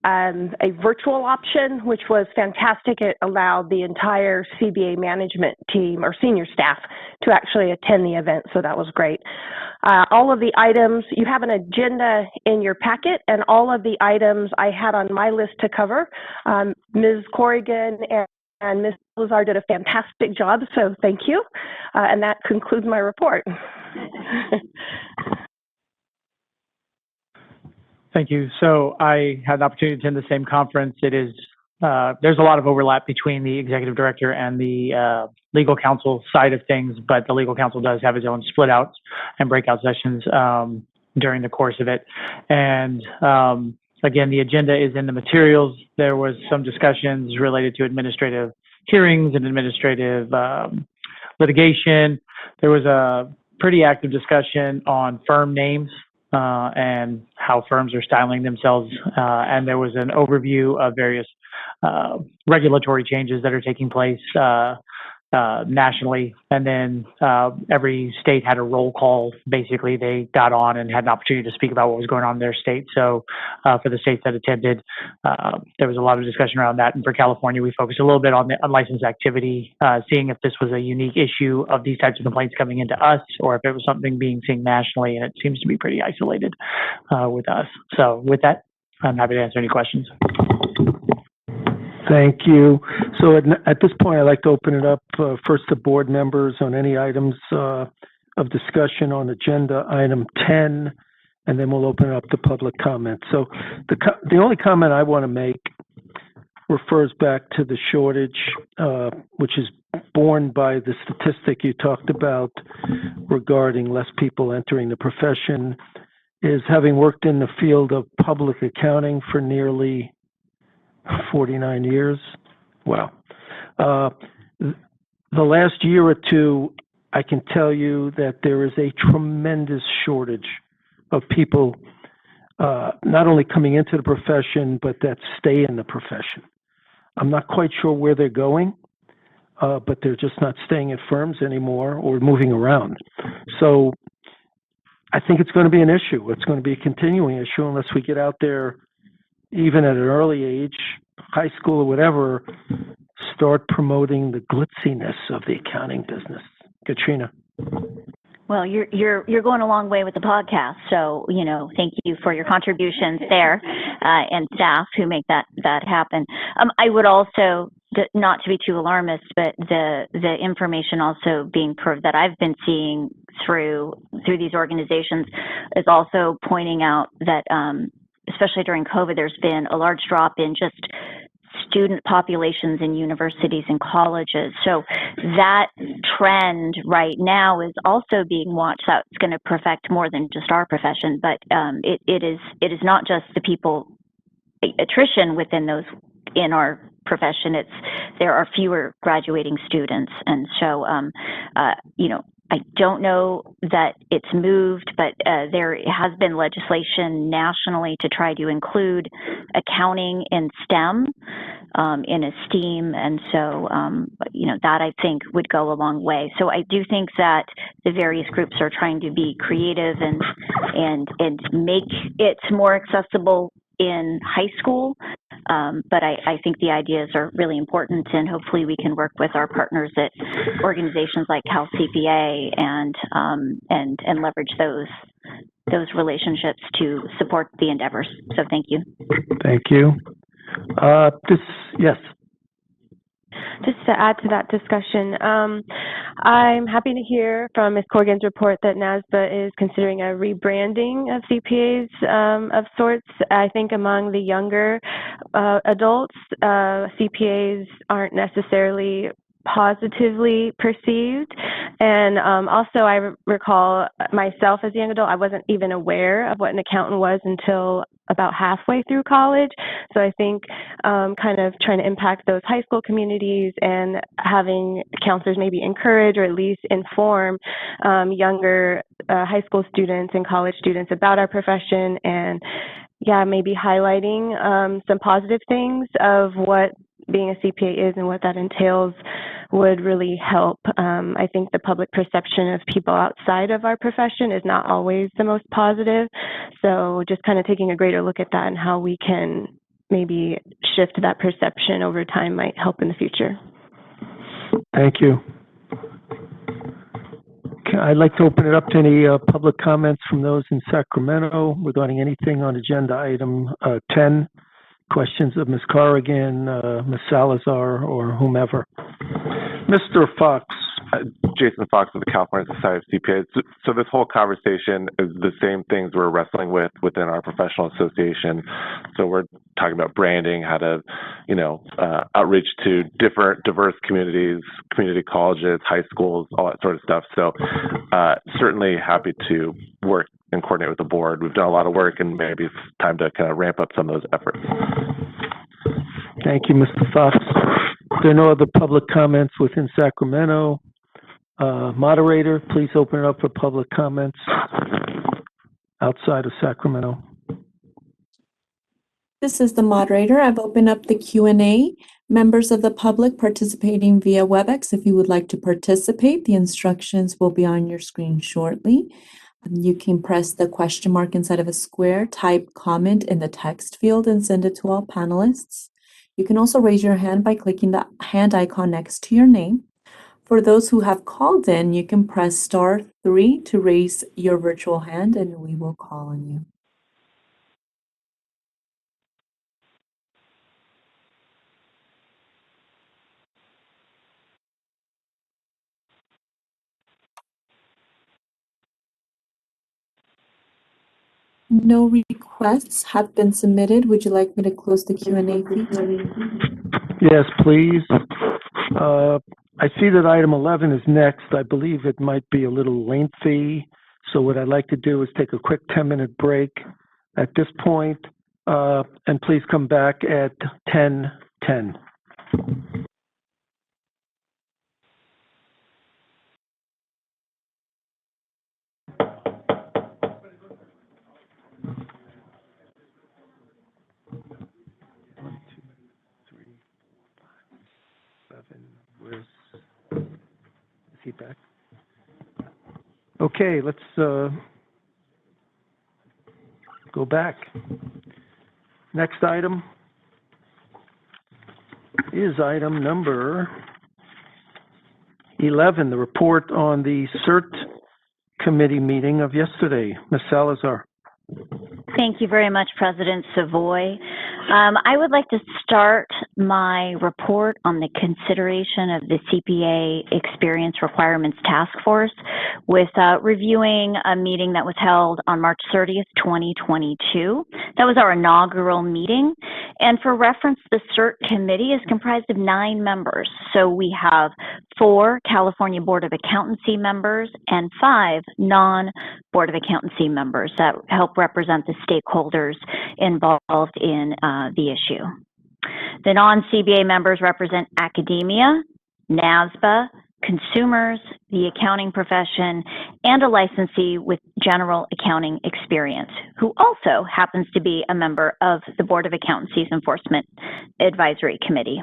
a virtual option, which was fantastic. It allowed the entire CBA management team or senior staff to actually attend the event, so that was great. All of the items, you have an agenda in your packet, and all of the items I had on my list to cover. Ms. Corrigan and Ms. Lazar did a fantastic job, so thank you. And that concludes my report. Thank you. So I had the opportunity to attend the same conference. It is, there's a lot of overlap between the executive director and the legal counsel side of things, but the legal counsel does have its own split outs and breakout sessions during the course of it. And again, the agenda is in the materials. There was some discussions related to administrative hearings and administrative litigation. There was a pretty active discussion on firm names and how firms are styling themselves. And there was an overview of various regulatory changes that are taking place nationally. And then every state had a roll call. Basically, they got on and had an opportunity to speak about what was going on in their state. So for the states that attended, there was a lot of discussion around that. And for California, we focused a little bit on the unlicensed activity, seeing if this was a unique issue of these types of complaints coming into us, or if it was something being seen nationally. And it seems to be pretty isolated with us. So with that, I'm happy to answer any questions. Thank you. So at this point, I'd like to open it up first to board members on any items of discussion on agenda item 10, and then we'll open it up to public comment. So the only comment I want to make refers back to the shortage, which is borne by the statistic you talked about regarding less people entering the profession, is having worked in the field of public accounting for nearly 49 years. Wow. The last year or two, I can tell you that there is a tremendous shortage of people not only coming into the profession, but that stay in the profession. I'm not quite sure where they're going, but they're just not staying at firms anymore or moving around. So I think it's going to be an issue. It's going to be a continuing issue unless we get out there, even at an early age, high school or whatever, start promoting the glitziness of the accounting business. Katrina. Well, you're going a long way with the podcast, so thank you for your contributions there, and staff who make that happen. I would also, not to be too alarmist, but the information also being that I've been seeing through these organizations is also pointing out that especially during COVID, there's been a large drop in just student populations in universities and colleges. So that trend right now is also being watched. That's going to affect more than just our profession, but it is not just the people, attrition within in our profession. There are fewer graduating students, and so I don't know that it's moved, but there has been legislation nationally to try to include accounting in STEM, in STEAM, and so that I think would go a long way. So I do think that the various groups are trying to be creative and make it more accessible in high school, but I think the ideas are really important, and hopefully we can work with our partners at organizations like Cal CPA and leverage those relationships to support the endeavors. So thank you. Thank you. Yes. Just to add to that discussion, I'm happy to hear from Ms. Corrigan's report that Nasba is considering a rebranding of CPAs of sorts. I think among the younger adults, CPAs aren't necessarily positively perceived. And also I recall myself as a young adult, I wasn't even aware of what an accountant was until about halfway through college. So I think kind of trying to impact those high school communities and having counselors maybe encourage or at least inform younger high school students and college students about our profession, and maybe highlighting some positive things of what being a CPA is and what that entails would really help. I think the public perception of people outside of our profession is not always the most positive. So just kind of taking a greater look at that and how we can maybe shift that perception over time might help in the future. Thank you. Okay, I'd like to open it up to any public comments from those in Sacramento regarding anything on agenda item 10. Questions of Ms. Corrigan, Ms. Salazar, or whomever. Mr. Fox. Jason Fox of the California Society of CPAs. So this whole conversation is the same things we're wrestling with within our professional association. So we're talking about branding, how to, outreach to different diverse communities, community colleges, high schools, all that sort of stuff. So certainly happy to work and coordinate with the board. We've done a lot of work, and maybe it's time to kind of ramp up some of those efforts. Thank you, Mr. Fox. There are no other public comments within Sacramento. Moderator, please open it up for public comments outside of Sacramento. This is the moderator. I've opened up the Q&A. Members of the public participating via WebEx, if you would like to participate, the instructions will be on your screen shortly. You can press the question mark inside of a square, type comment in the text field, and send it to all panelists. You can also raise your hand by clicking the hand icon next to your name. For those who have called in, you can press *3 to raise your virtual hand, and we will call on you. No requests have been submitted. Would you like me to close the Q&A feature? Yes, please. I see that item 11 is next. I believe it might be a little lengthy. So what I'd like to do is take a quick 10-minute break at this point, and please come back at 10:10. Is he back? Okay, let's go back. Next item is item number 11, the report on the CERT committee meeting of yesterday. Ms. Salazar. Thank you very much, President Savoy. I would like to start my report on the consideration of the CPA Experience Requirements Task Force with reviewing a meeting that was held on March 30th, 2022. That was our inaugural meeting. And for reference, the CERT committee is comprised of 9 members. So we have 4 California Board of Accountancy members and 5 non-Board of Accountancy members that help represent the stakeholders involved in the issue. The non-CBA members represent academia, Nasba, consumers, the accounting profession, and a licensee with general accounting experience, who also happens to be a member of the Board of Accountancy's Enforcement Advisory Committee.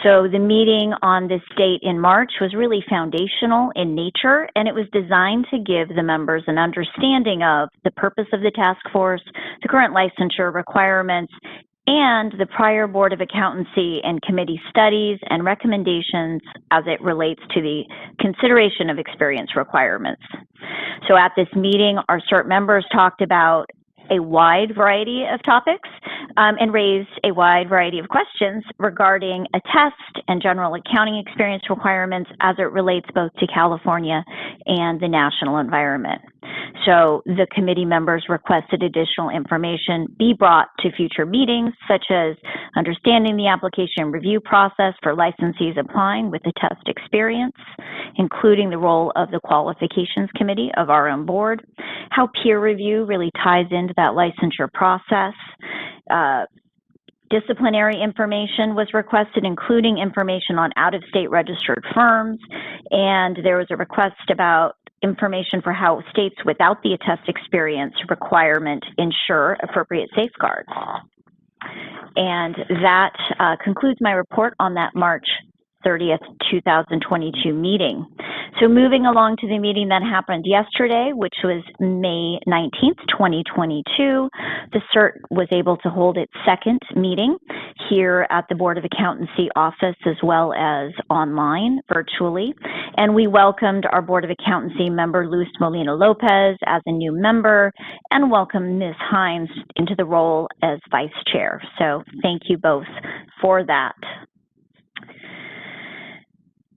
So the meeting on this date in March was really foundational in nature, and it was designed to give the members an understanding of the purpose of the task force, the current licensure requirements, and the prior Board of Accountancy and committee studies and recommendations as it relates to the consideration of experience requirements. So at this meeting, our CERT members talked about a wide variety of topics and raised a wide variety of questions regarding a test and general accounting experience requirements as it relates both to California and the national environment. So the committee members requested additional information be brought to future meetings, such as understanding the application review process for licensees applying with the test experience, including the role of the Qualifications Committee of our own board, how peer review really ties into that licensure process. Disciplinary information was requested, including information on out-of-state registered firms, and there was a request about information for how states without the attest experience requirement ensure appropriate safeguards. And that concludes my report on that March 30th, 2022 meeting. So moving along to the meeting that happened yesterday, which was May 19th, 2022, the CERT was able to hold its second meeting here at the Board of Accountancy office as well as online, virtually. And we welcomed our Board of Accountancy member, Luz Molina-Lopez, as a new member, and welcomed Ms. Hines into the role as Vice Chair. So thank you both for that.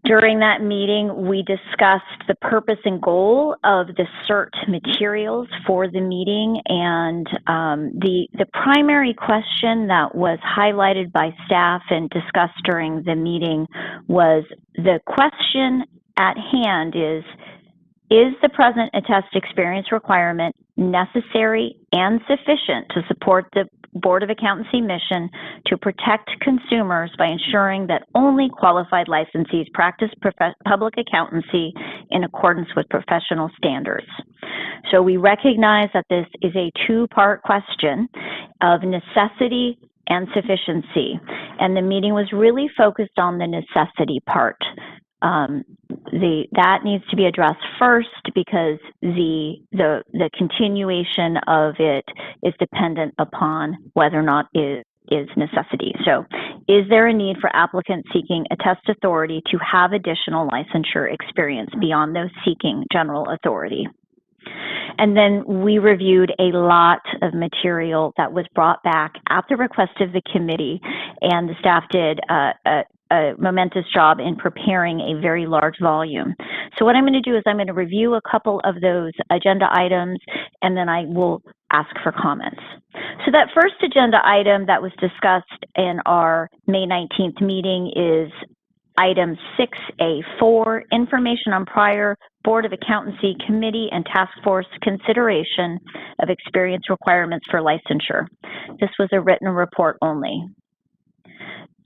During that meeting, we discussed the purpose and goal of the CERT materials for the meeting, and the primary question that was highlighted by staff and discussed during the meeting was the question at hand is the present attest experience requirement necessary and sufficient to support the Board of Accountancy mission to protect consumers by ensuring that only qualified licensees practice public accountancy in accordance with professional standards? So we recognize that this is a two-part question of necessity and sufficiency, and the meeting was really focused on the necessity part. That needs to be addressed first because the continuation of it is dependent upon whether or not it is necessity. So, is there a need for applicants seeking attest authority to have additional licensure experience beyond those seeking general authority? And then we reviewed a lot of material that was brought back at the request of the committee, and the staff did a momentous job in preparing a very large volume. So what I'm going to do is I'm going to review a couple of those agenda items, and then I will ask for comments. So that first agenda item that was discussed in our May 19th meeting is item 6A4, information on prior Board of Accountancy Committee and Task Force consideration of experience requirements for licensure. This was a written report only.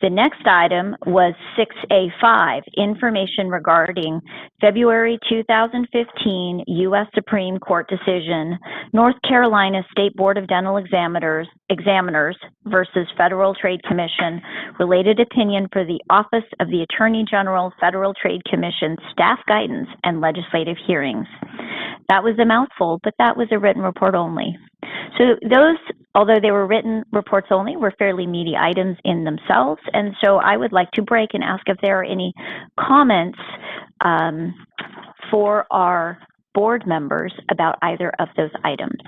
The next item was 6A5, information regarding February 2015 U.S. Supreme Court decision, North Carolina State Board of Dental Examiners versus Federal Trade Commission, related opinion for the Office of the Attorney General, Federal Trade Commission, staff guidance, and legislative hearings. That was a mouthful, but that was a written report only. So those, although they were written reports only, were fairly meaty items in themselves. And so I would like to break and ask if there are any comments for our board members about either of those items.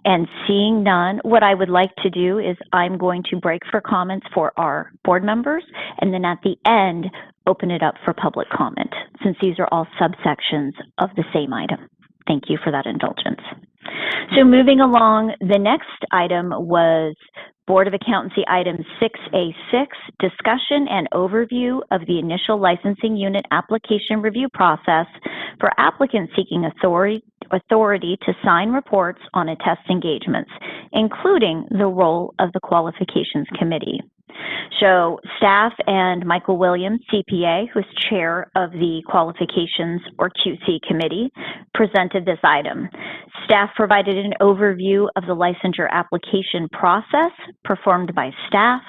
And seeing none, what I would like to do is I'm going to break for comments for our board members, and then at the end, open it up for public comment, since these are all subsections of the same item. Thank you for that indulgence. So moving along, the next item was Board of Accountancy item 6A6, discussion and overview of the initial licensing unit application review process for applicants seeking authority to sign reports on attest engagements, including the role of the Qualifications Committee. So staff and Michael Williams, CPA, who's chair of the Qualifications or QC Committee, presented this item. Staff provided an overview of the licensure application process performed by staff,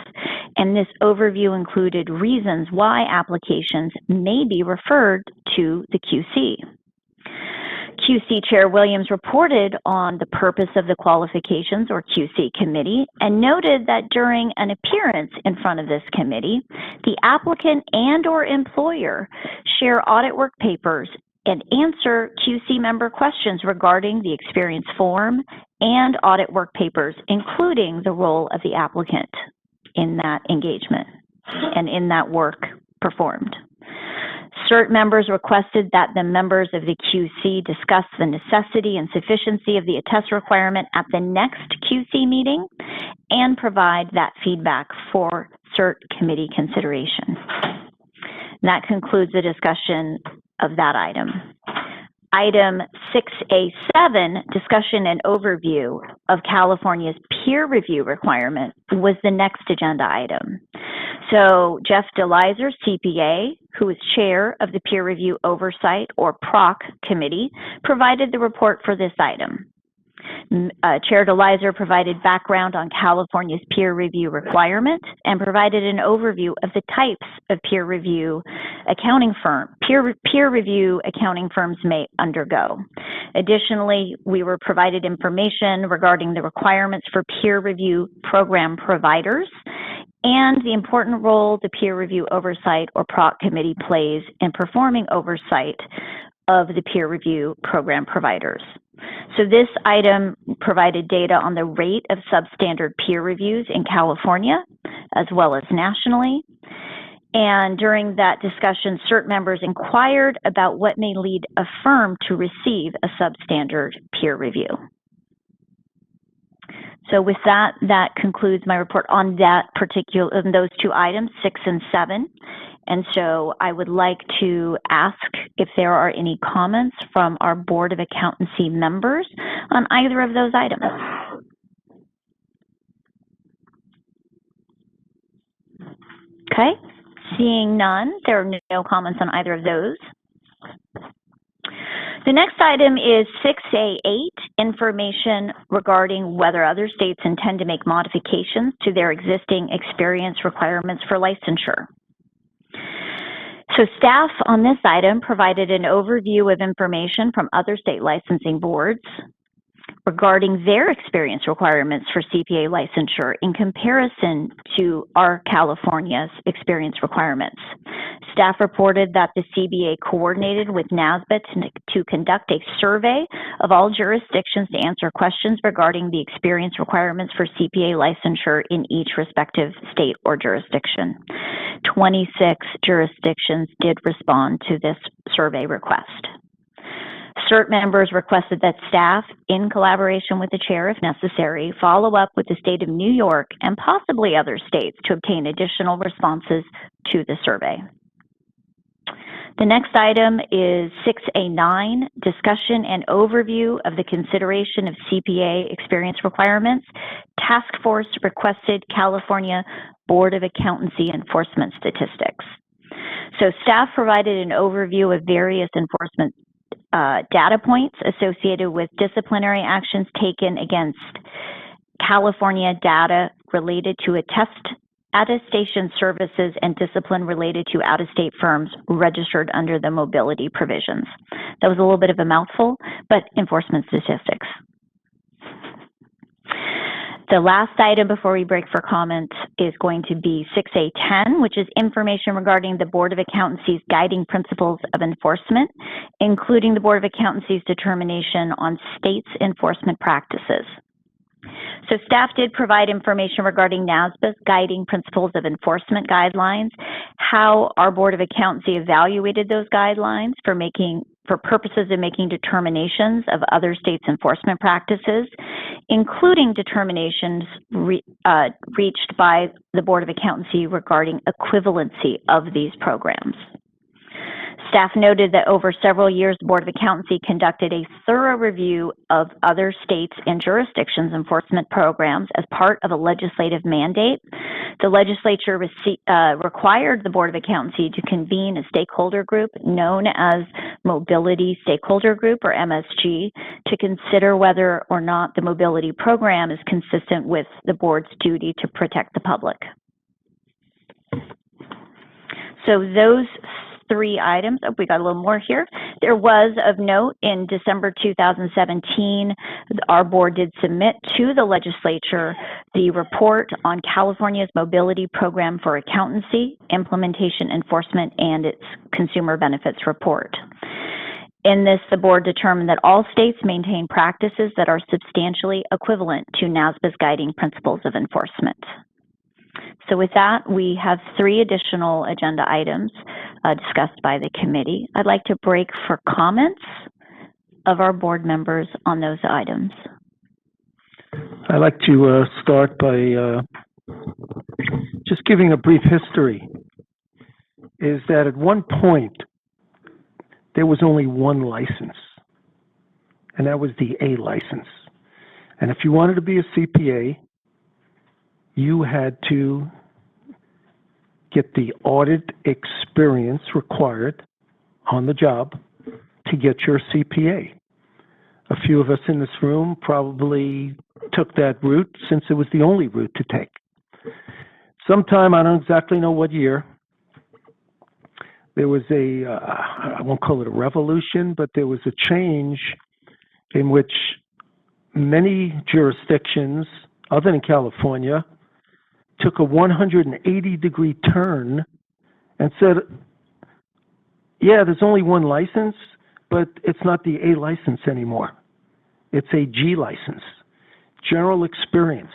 and this overview included reasons why applications may be referred to the QC. QC Chair Williams reported on the purpose of the Qualifications or QC Committee and noted that during an appearance in front of this committee, the applicant and or employer share audit work papers and answer QC member questions regarding the experience form and audit work papers, including the role of the applicant in that engagement and in that work performed. CERT members requested that the members of the QC discuss the necessity and sufficiency of the attest requirement at the next QC meeting and provide that feedback for CERT committee consideration. That concludes the discussion of that item. Item 6A7, discussion and overview of California's peer review requirement, was the next agenda item. So Jeff DeLizer, CPA, who is chair of the Peer Review Oversight or PROC Committee, provided the report for this item. Chair DeLizer provided background on California's peer review requirements and provided an overview of the types of peer review accounting firms may undergo. Additionally, we were provided information regarding the requirements for peer review program providers and the important role the peer review oversight or PROC committee plays in performing oversight of the peer review program providers. So this item provided data on the rate of substandard peer reviews in California, as well as nationally. And during that discussion, CERT members inquired about what may lead a firm to receive a substandard peer review. So with that, that concludes my report on those two items, 6 and 7. And so I would like to ask if there are any comments from our Board of Accountancy members on either of those items. Okay, seeing none, there are no comments on either of those. The next item is 6A8, information regarding whether other states intend to make modifications to their existing experience requirements for licensure. So staff on this item provided an overview of information from other state licensing boards regarding their experience requirements for CPA licensure in comparison to our California's experience requirements. Staff reported that the CBA coordinated with Nasba to conduct a survey of all jurisdictions to answer questions regarding the experience requirements for CPA licensure in each respective state or jurisdiction. 26 jurisdictions did respond to this survey request. CERT members requested that staff, in collaboration with the chair if necessary, follow up with the state of New York and possibly other states to obtain additional responses to the survey. The next item is 6A9, discussion and overview of the consideration of CPA experience requirements. Task force requested California Board of Accountancy enforcement statistics. So staff provided an overview of various enforcement data points associated with disciplinary actions taken against California data related to attestation services and discipline related to out-of-state firms registered under the mobility provisions. That was a little bit of a mouthful, but enforcement statistics. The last item before we break for comment is going to be 6A10, which is information regarding the Board of Accountancy's guiding principles of enforcement, including the Board of Accountancy's determination on states' enforcement practices. So staff did provide information regarding NASBA's guiding principles of enforcement guidelines, how our Board of Accountancy evaluated those guidelines for purposes of making determinations of other states' enforcement practices, including determinations reached by the Board of Accountancy regarding equivalency of these programs. Staff noted that over several years, the Board of Accountancy conducted a thorough review of other states' and jurisdictions' enforcement programs as part of a legislative mandate. The legislature required the Board of Accountancy to convene a stakeholder group known as Mobility Stakeholder Group, or MSG, to consider whether or not the mobility program is consistent with the board's duty to protect the public. So those 3 items. Oh, we got a little more here. There was of note in December 2017, our board did submit to the legislature the report on California's mobility program for accountancy, implementation, enforcement, and its consumer benefits report. In this, the board determined that all states maintain practices that are substantially equivalent to NASBA's guiding principles of enforcement. So with that, we have 3 additional agenda items discussed by the committee. I'd like to break for comments of our board members on those items. I'd like to start by just giving a brief history. Is that at one point, there was only one license, and that was the A license. And if you wanted to be a CPA, you had to get the audit experience required on the job to get your CPA. A few of us in this room probably took that route since it was the only route to take. Sometime, I don't exactly know what year, there was I won't call it a revolution, but there was a change in which many jurisdictions, other than California, took a 180-degree turn and said, yeah, there's only one license, but it's not the A license anymore. It's a G license, general experience.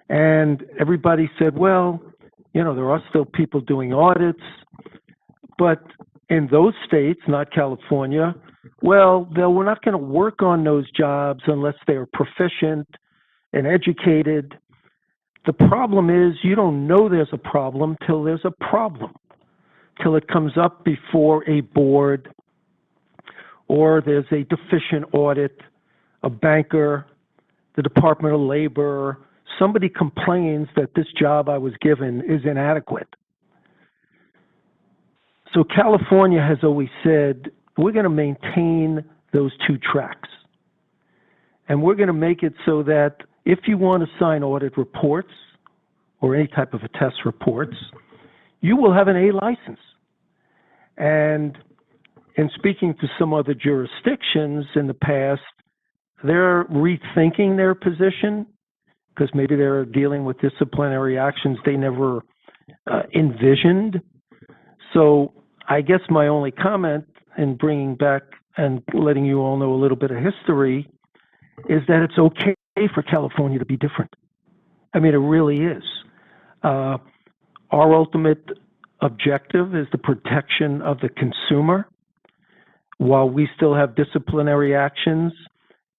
And everybody said, well, there are still people doing audits, but in those states, not California, well, we're not going to work on those jobs unless they're proficient and educated. The problem is you don't know there's a problem till there's a problem, till it comes up before a board or there's a deficient audit, a banker, the Department of Labor, somebody complains that this job I was given is inadequate. So California has always said, we're going to maintain those two tracks. And we're going to make it so that if you want to sign audit reports or any type of a test reports, you will have an A license. And in speaking to some other jurisdictions in the past, they're rethinking their position because maybe they're dealing with disciplinary actions they never envisioned. So I guess my only comment in bringing back and letting you all know a little bit of history is that it's okay for California to be different. I mean, it really is. Our ultimate objective is the protection of the consumer while we still have disciplinary actions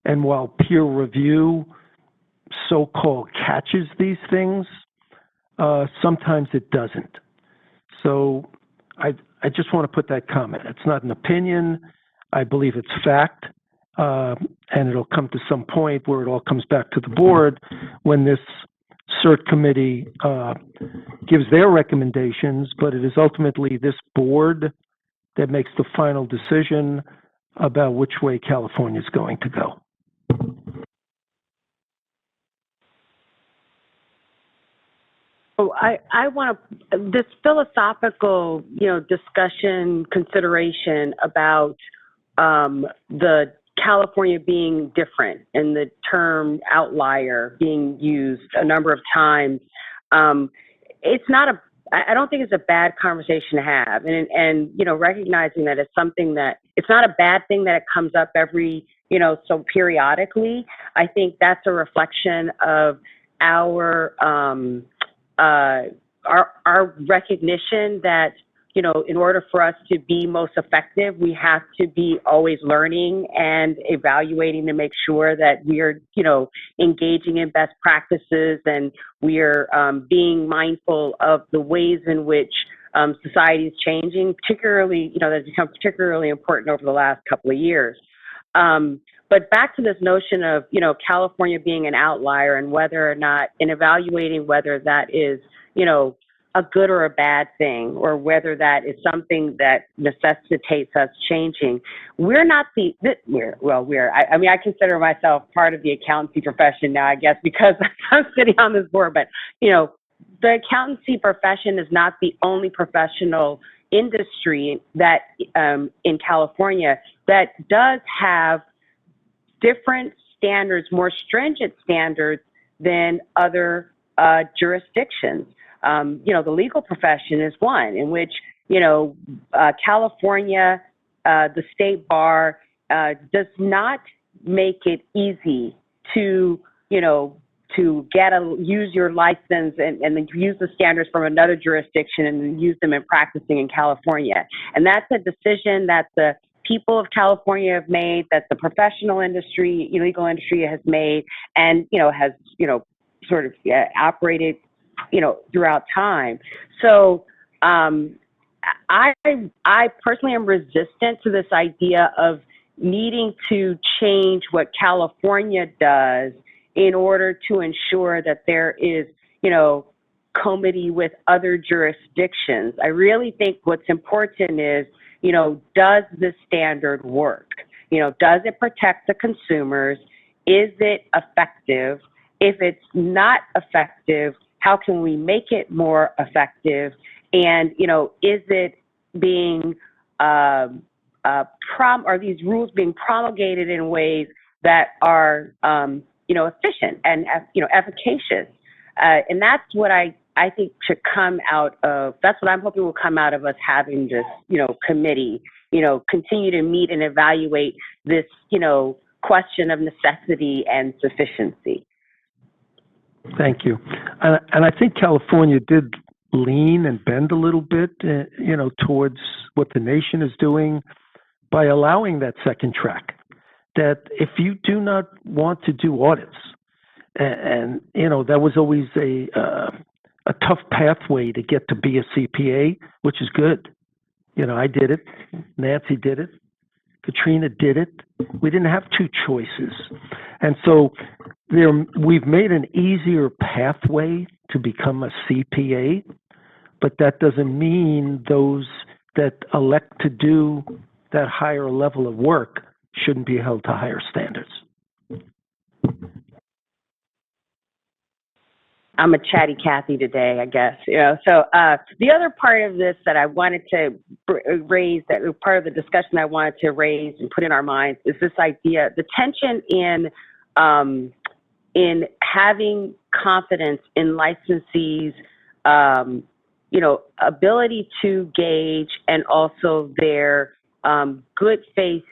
and while peer review so-called catches these things, sometimes it doesn't. So I just want to put that comment. It's not an opinion. I believe it's fact. And it'll come to some point where it all comes back to the board when this CERT committee gives their recommendations, but it is ultimately this board that makes the final decision about which way California is going to go. Oh, I want to, this philosophical, discussion, consideration about the California being different and the term outlier being used a number of times. It's not I don't think it's a bad conversation to have. And recognizing that it's something that, it's not a bad thing that it comes up every, so periodically. I think that's a reflection of our recognition that, in order for us to be most effective, we have to be always learning and evaluating to make sure that we are, engaging in best practices and we are being mindful of the ways in which society is changing, particularly, that's become particularly important over the last couple of years. But back to this notion of, California being an outlier and whether or not, in evaluating whether that is, a good or a bad thing, or whether that is something that necessitates us changing. We're not I consider myself part of the accountancy profession now, I guess, because I'm sitting on this board, but, the accountancy profession is not the only professional industry that, in California, that does have different standards, more stringent standards than other jurisdictions. The legal profession is one in which, California, the state bar, does not make it easy to, to use your license and then use the standards from another jurisdiction and then use them in practicing in California. And that's a decision that the people of California have made, that the professional industry, legal industry has made, and, has, sort of operated, throughout time. So I personally am resistant to this idea of needing to change what California does in order to ensure that there is, comity with other jurisdictions. I really think what's important is, does this standard work? does it protect the consumers? Is it effective? If it's not effective, how can we make it more effective? And, is it being, are these rules being promulgated in ways that are, efficient and, efficacious? And that's what I think should come out of, that's what I'm hoping will come out of us having this, committee, continue to meet and evaluate this, question of necessity and sufficiency. Thank you. And I think California did lean and bend a little bit, towards what the nation is doing by allowing that second track. That if you do not want to do audits, and that was always a tough pathway to get to be a CPA, which is good. I did it. Nancy did it. Katrina did it. We didn't have two choices. And so we've made an easier pathway to become a CPA, but that doesn't mean those that elect to do that higher level of work shouldn't be held to higher standards. I'm a chatty Cathy today, I guess. So the other part of this that I wanted to raise, that part of the discussion I wanted to raise and put in our minds, is this idea, the tension in having confidence in licensees, ability to gauge, and also their good faith,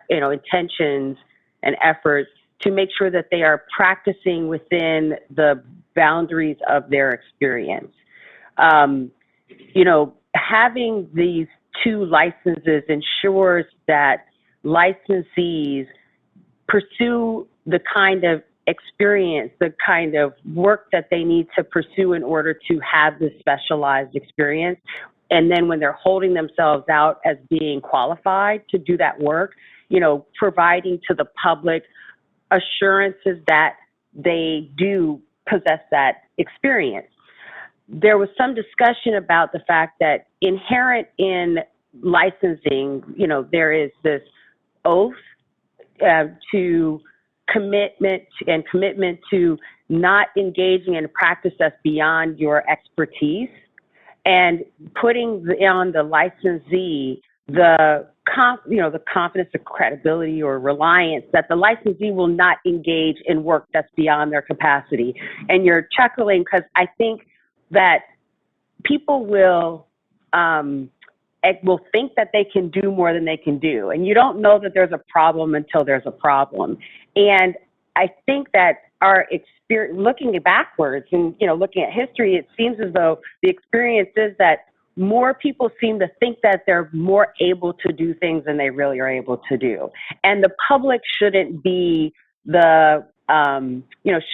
intentions and efforts to make sure that they are practicing within the boundaries of their experience. Having these two licenses ensures that licensees pursue the kind of experience, the kind of work that they need to pursue in order to have this specialized experience. And then when they're holding themselves out as being qualified to do that work, providing to the public assurances that they do possess that experience. There was some discussion about the fact that inherent in licensing, there is this oath to commitment to not engaging in a practice that's beyond your expertise, and putting on the licensee the confidence, the credibility, or reliance that the licensee will not engage in work that's beyond their capacity. And you're chuckling because I think that people will think that they can do more than they can do. And you don't know that there's a problem until there's a problem. And I think that our experience, looking backwards and, looking at history, it seems as though the experience is that more people seem to think that they're more able to do things than they really are able to do. And the public shouldn't be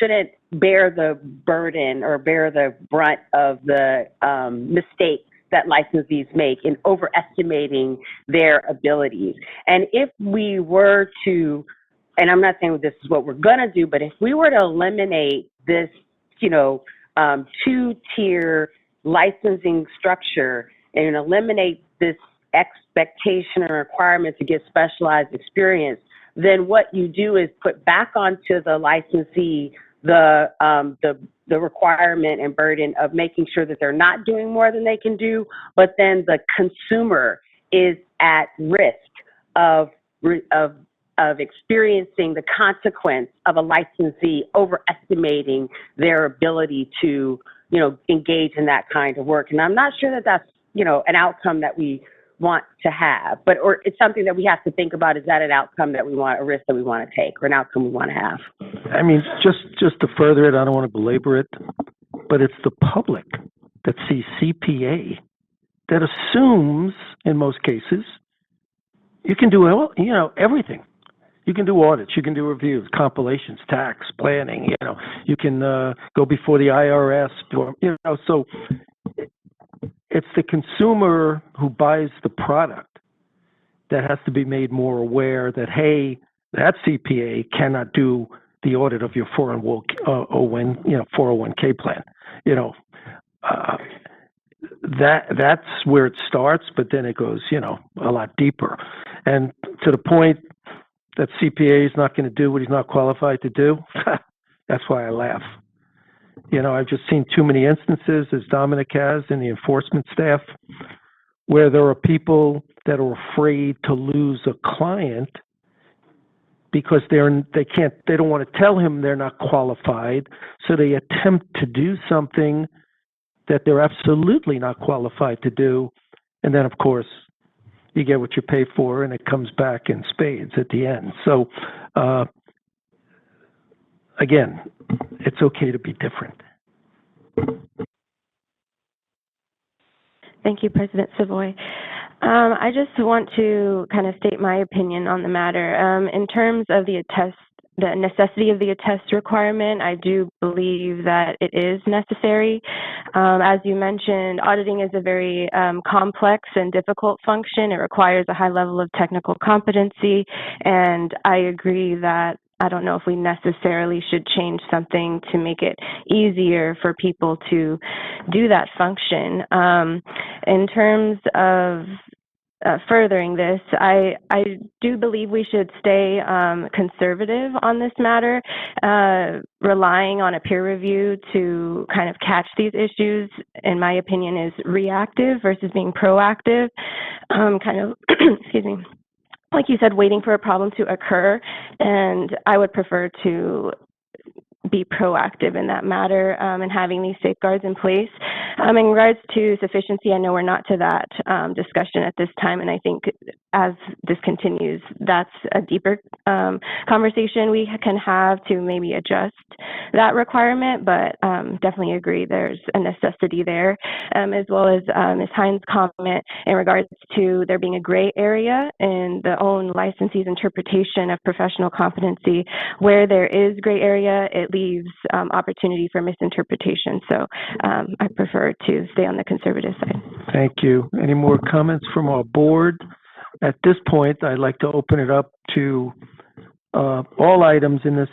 shouldn't bear the burden or bear the brunt of the mistakes that licensees make in overestimating their abilities. And if we were to, and I'm not saying this is what we're going to do, but if we were to eliminate this, two-tier licensing structure and eliminate this expectation or requirement to get specialized experience, then what you do is put back onto the licensee the requirement and burden of making sure that they're not doing more than they can do, but then the consumer is at risk of experiencing the consequence of a licensee overestimating their ability to, engage in that kind of work. And I'm not sure that that's, an outcome that we want to have, or it's something that we have to think about. Is that an outcome that we want, a risk that we want to take, or an outcome we want to have? I mean, just to further it, I don't want to belabor it, but it's the public that sees CPA that assumes, in most cases, you can do, everything. You can do audits, you can do reviews, compilations, tax, planning, you can go before the IRS, so it's the consumer who buys the product that has to be made more aware that, hey, that CPA cannot do the audit of your 401k plan. That's where it starts, but then it goes, a lot deeper. And to the point that CPA is not going to do what he's not qualified to do, that's why I laugh. You know, I've just seen too many instances, as Dominic has, in the enforcement staff, where there are people that are afraid to lose a client because they don't want to tell him they're not qualified, so they attempt to do something that they're absolutely not qualified to do, and then, of course, you get what you pay for, and it comes back in spades at the end. So, again, it's okay to be different. Thank you, President Savoy. I just want to kind of state my opinion on the matter. In terms of the necessity of the attest requirement, I do believe that it is necessary. As you mentioned, auditing is a very complex and difficult function. It requires a high level of technical competency, and I agree that I don't know if we necessarily should change something to make it easier for people to do that function. In terms of furthering this, I do believe we should stay conservative on this matter, relying on a peer review to kind of catch these issues, in my opinion, is reactive versus being proactive. Kind of, excuse me, like you said, waiting for a problem to occur, and I would prefer to be proactive in that matter and having these safeguards in place. In regards to sufficiency, I know we're not to that discussion at this time, and I think as this continues, that's a deeper conversation we can have to maybe adjust that requirement, but definitely agree there's a necessity there, as well as Ms. Hines' comment in regards to there being a gray area in the own licensee's interpretation of professional competency. Where there is gray area, it leaves opportunity for misinterpretation. So I prefer to stay on the conservative side. Thank you. Any more comments from our board? At this point, I'd like to open it up to all items in this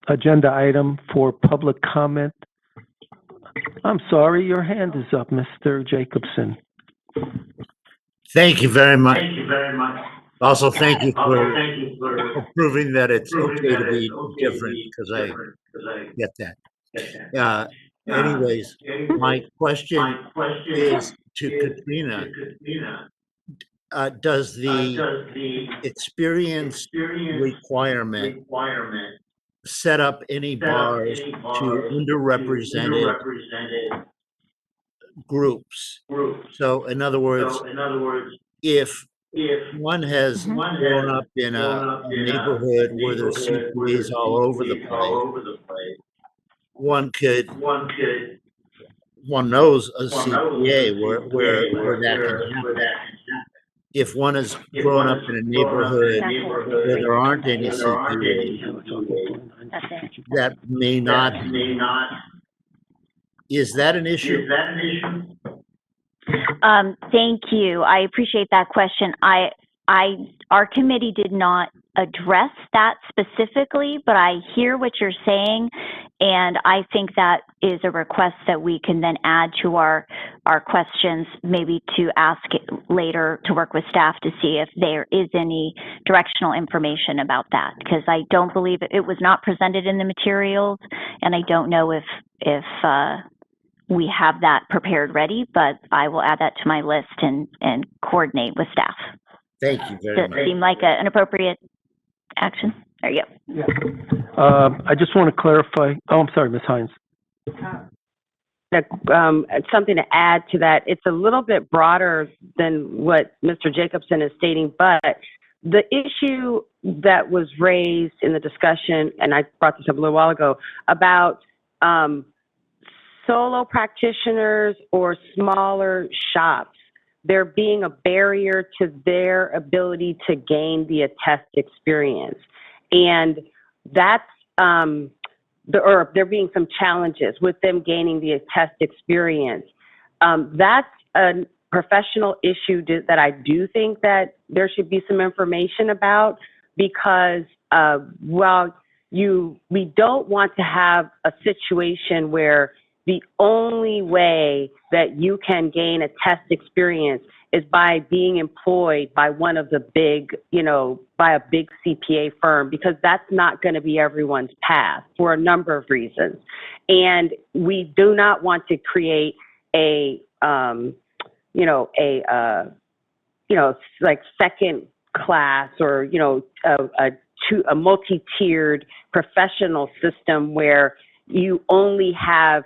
agenda item for public comment. I'm sorry, your hand is up, Mr. Jacobson. Thank you very much. Also, thank you for proving that it's okay to be different, because I get that. Anyways, my question is to Katrina. Does the experience requirement set up any bars to underrepresented groups? So, in other words, if one has grown up in a neighborhood where there's CPAs all over the place, one knows a CPA where that can happen. If one has grown up in a neighborhood where there aren't any CPAs, that may not. Is that an issue? Thank you. I appreciate that question. Our committee did not address that specifically, but I hear what you're saying, and I think that is a request that we can then add to our questions, maybe to ask it later, to work with staff to see if there is any directional information about that, because I don't believe it was not presented in the materials, and I don't know if we have that prepared ready, but I will add that to my list and coordinate with staff. Thank you very much. Does it seem like an appropriate action? There you go. Yeah. I just want to clarify. Oh, I'm sorry, Ms. Hines. Something to add to that. It's a little bit broader than what Mr. Jacobson is stating, but the issue that was raised in the discussion, and I brought this up a little while ago, about solo practitioners or smaller shops, there being a barrier to their ability to gain the attest experience. And that's, or there being some challenges with them gaining the attest experience. That's a professional issue that I do think that there should be some information about, because while we don't want to have a situation where the only way that you can gain a test experience is by being employed by one of the big, by a big CPA firm, because that's not going to be everyone's path for a number of reasons. And we do not want to create a, like second class or, a multi-tiered professional system where you only have,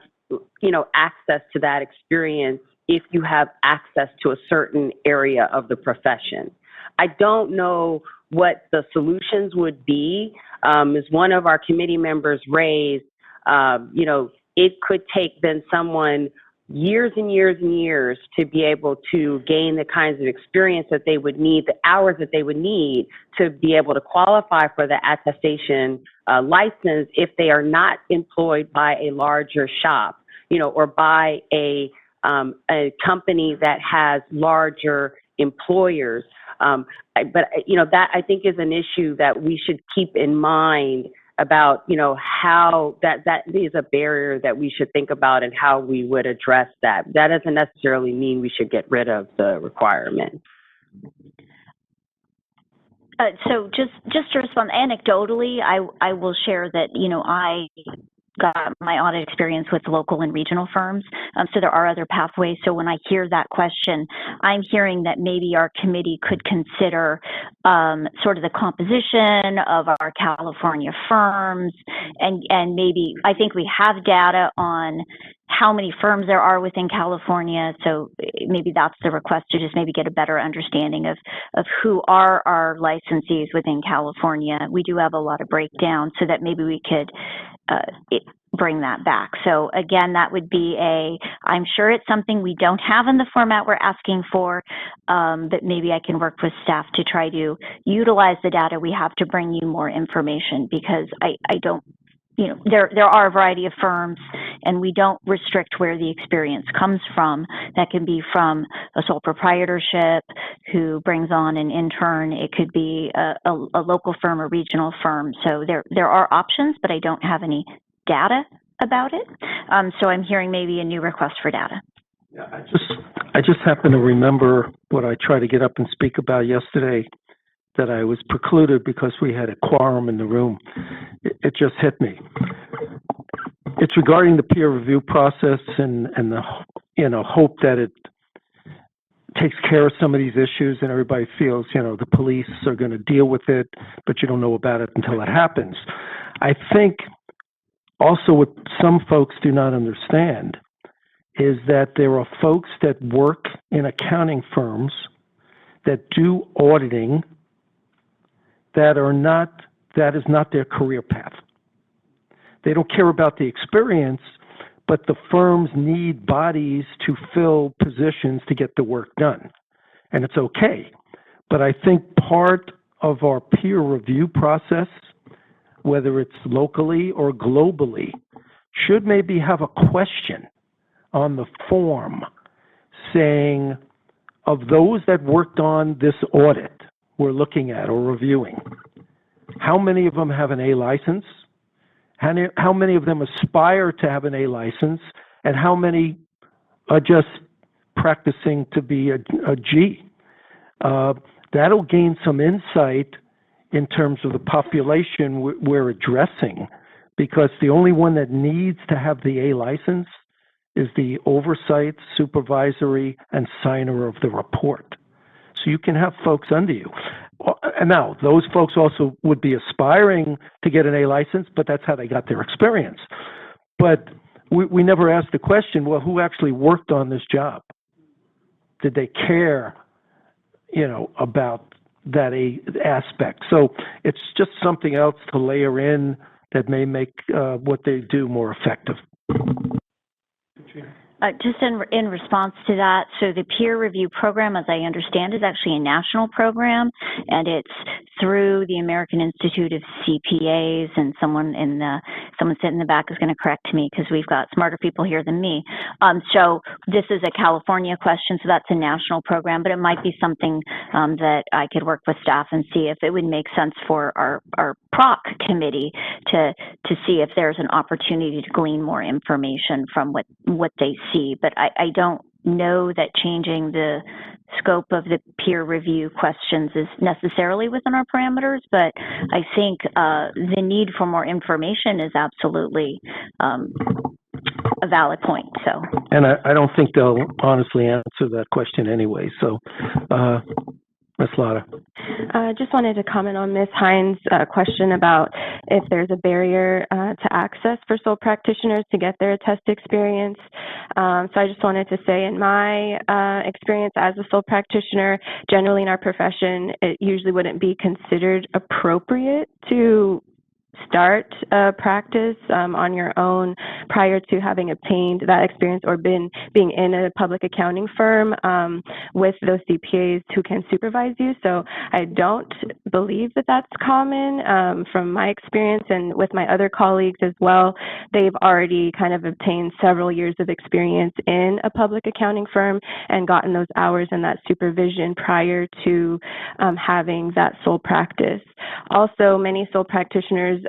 access to that experience if you have access to a certain area of the profession. I don't know what the solutions would be. As one of our committee members raised, it could take then someone years and years and years to be able to gain the kinds of experience that they would need, the hours that they would need to be able to qualify for the attestation license if they are not employed by a larger shop, or by a company that has larger employers. But that I think is an issue that we should keep in mind about, how that is a barrier that we should think about and how we would address that. That doesn't necessarily mean we should get rid of the requirement. So just to respond anecdotally, I will share that, I got my audit experience with local and regional firms. So there are other pathways. So when I hear that question, I'm hearing that maybe our committee could consider sort of the composition of our California firms, and maybe, I think we have data on how many firms there are within California. So maybe that's the request, to just maybe get a better understanding of who are our licensees within California. We do have a lot of breakdown, so that maybe we could bring that back. So again, that would be I'm sure it's something we don't have in the format we're asking for, but maybe I can work with staff to try to utilize the data we have to bring you more information, because I don't, there are a variety of firms, and we don't restrict where the experience comes from. That can be from a sole proprietorship who brings on an intern. It could be a local firm or regional firm. So there are options, but I don't have any data about it. So I'm hearing maybe a new request for data. Yeah, I just happen to remember what I tried to get up and speak about yesterday, that I was precluded because we had a quorum in the room. It just hit me. It's regarding the peer review process and the hope that it takes care of some of these issues, and everybody feels the police are going to deal with it, but you don't know about it until it happens. I think also what some folks do not understand is that there are folks that work in accounting firms that do auditing that is not their career path. They don't care about the experience, but the firms need bodies to fill positions to get the work done. And it's okay. But I think part of our peer review process, whether it's locally or globally, should maybe have a question on the form saying, of those that worked on this audit we're looking at or reviewing, how many of them have an A license? How many of them aspire to have an A license? And how many are just practicing to be a G? That'll gain some insight in terms of the population we're addressing, because the only one that needs to have the A license is the oversight, supervisory, and signer of the report. So you can have folks under you. And now, those folks also would be aspiring to get an A license, but that's how they got their experience. But we never asked the question, well, who actually worked on this job? Did they care, about that aspect? So it's just something else to layer in that may make what they do more effective. Just in response to that, so the peer review program, as I understand, is actually a national program, and it's through the American Institute of CPAs, and someone sitting in the back is going to correct me because we've got smarter people here than me. So this is a California question, so that's a national program, but it might be something that I could work with staff and see if it would make sense for our PROC committee to see if there's an opportunity to glean more information from what they see. But I don't know that changing the scope of the peer review questions is necessarily within our parameters, but I think the need for more information is absolutely a valid point. So, and I don't think they'll honestly answer that question anyway. So, Ms. Lotta. Just wanted to comment on Ms. Hines' question about if there's a barrier to access for sole practitioners to get their attest experience. So I just wanted to say, in my experience as a sole practitioner, generally in our profession, it usually wouldn't be considered appropriate to start a practice on your own prior to having obtained that experience or being in a public accounting firm with those CPAs who can supervise you. So I don't believe that that's common from my experience, and with my other colleagues as well. They've already kind of obtained several years of experience in a public accounting firm and gotten those hours and that supervision prior to having that sole practice. Also, many sole practitioners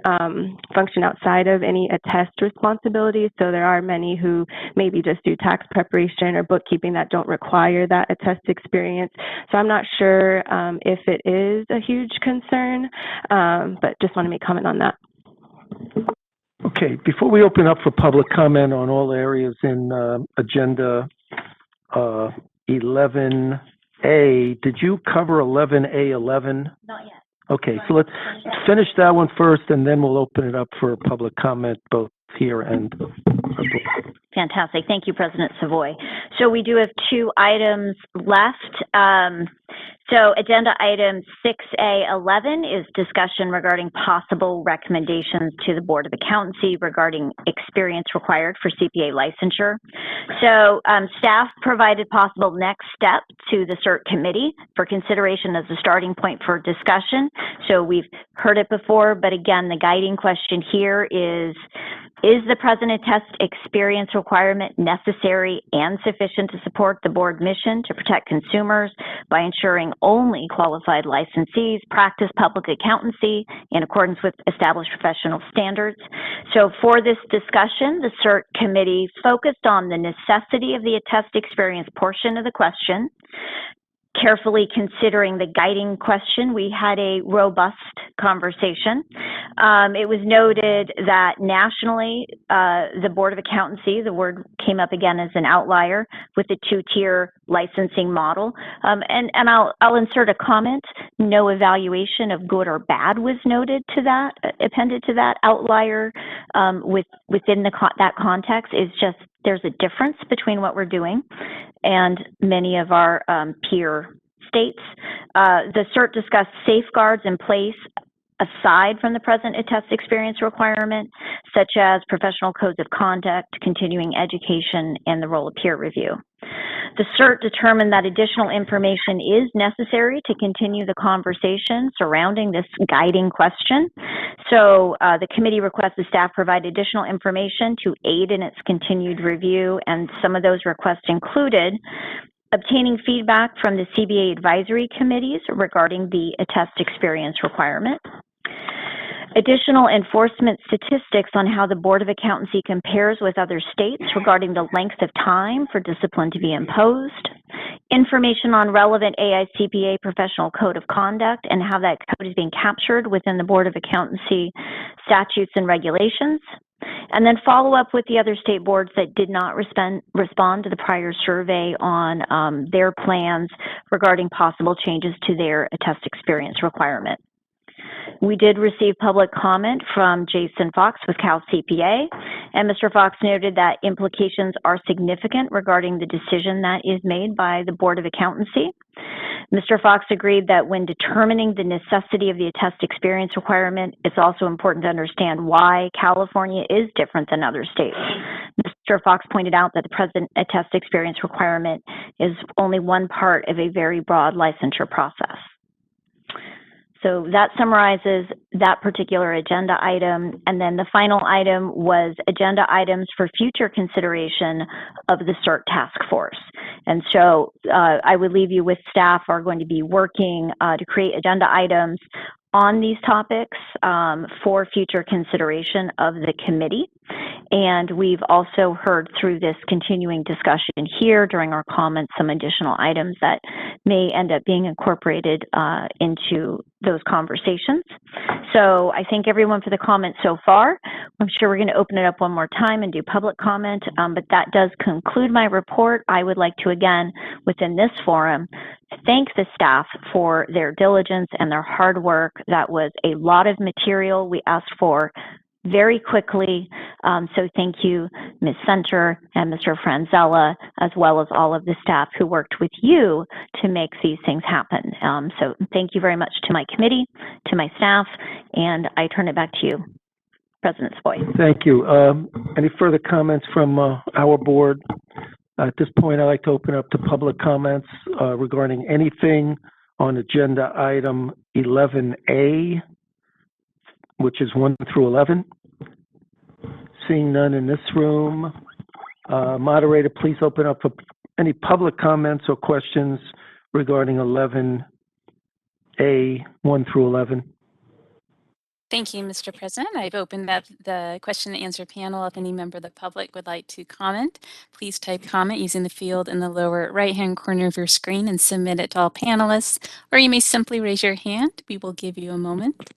function outside of any attest responsibilities. So there are many who maybe just do tax preparation or bookkeeping that don't require that attest experience. So I'm not sure if it is a huge concern, but just want to make comment on that. Okay, before we open up for public comment on all areas in Agenda 11A, did you cover 11A11? not yet. Okay, so let's finish that one first, and then we'll open it up for public comment both here and abroad. Fantastic. Thank you, President Savoy. So we do have 2 items left. So agenda item 6A11 is discussion regarding possible recommendations to the Board of Accountancy regarding experience required for CPA licensure. So staff provided possible next step to the CERT committee for consideration as a starting point for discussion. So we've heard it before, but again, the guiding question here is the present attest experience requirement necessary and sufficient to support the board mission to protect consumers by ensuring only qualified licensees practice public accountancy in accordance with established professional standards? So for this discussion, the CERT committee focused on the necessity of the attest experience portion of the question. Carefully considering the guiding question, we had a robust conversation. It was noted that nationally, the Board of Accountancy, the word came up again as an outlier with the 2-tier licensing model. And I'll insert a comment. No evaluation of good or bad was noted to that, appended to that outlier within that context. Is just there's a difference between what we're doing and many of our peer states. The CERT discussed safeguards in place aside from the present attest experience requirement, such as professional codes of conduct, continuing education, and the role of peer review. The CERT determined that additional information is necessary to continue the conversation surrounding this guiding question. So the committee requests the staff provide additional information to aid in its continued review, and some of those requests included obtaining feedback from the CBA advisory committees regarding the attest experience requirement, additional enforcement statistics on how the Board of Accountancy compares with other states regarding the length of time for discipline to be imposed, information on relevant AICPA professional code of conduct and how that code is being captured within the Board of Accountancy statutes and regulations, and then follow up with the other state boards that did not respond to the prior survey on their plans regarding possible changes to their attest experience requirement. We did receive public comment from Jason Fox with Cal CPA, and Mr. Fox noted that implications are significant regarding the decision that is made by the Board of Accountancy. Mr. Fox agreed that when determining the necessity of the attest experience requirement, it's also important to understand why California is different than other states. Mr. Fox pointed out that the present attest experience requirement is only one part of a very broad licensure process. So that summarizes that particular agenda item. And then the final item was agenda items for future consideration of the CERT task force. And so I would leave you with staff are going to be working to create agenda items on these topics for future consideration of the committee. And we've also heard through this continuing discussion here during our comments some additional items that may end up being incorporated into those conversations. So I thank everyone for the comments so far. I'm sure we're going to open it up one more time and do public comment, but that does conclude my report. I would like to, again, within this forum, thank the staff for their diligence and their hard work. That was a lot of material we asked for very quickly. So thank you, Ms. Center and Mr. Franzella, as well as all of the staff who worked with you to make these things happen. So thank you very much to my committee, to my staff, and I turn it back to you, President Savoy. Thank you. Any further comments from our board? At this point, I'd like to open up to public comments regarding anything on agenda item 11A, which is 1 through 11. Seeing none in this room, moderator, please open up for any public comments or questions regarding 11A, 1 through 11. Thank you, Mr. President. I've opened up the question and answer panel. If any member of the public would like to comment, please type comment using the field in the lower right-hand corner of your screen and submit it to all panelists, or you may simply raise your hand. We will give you a moment.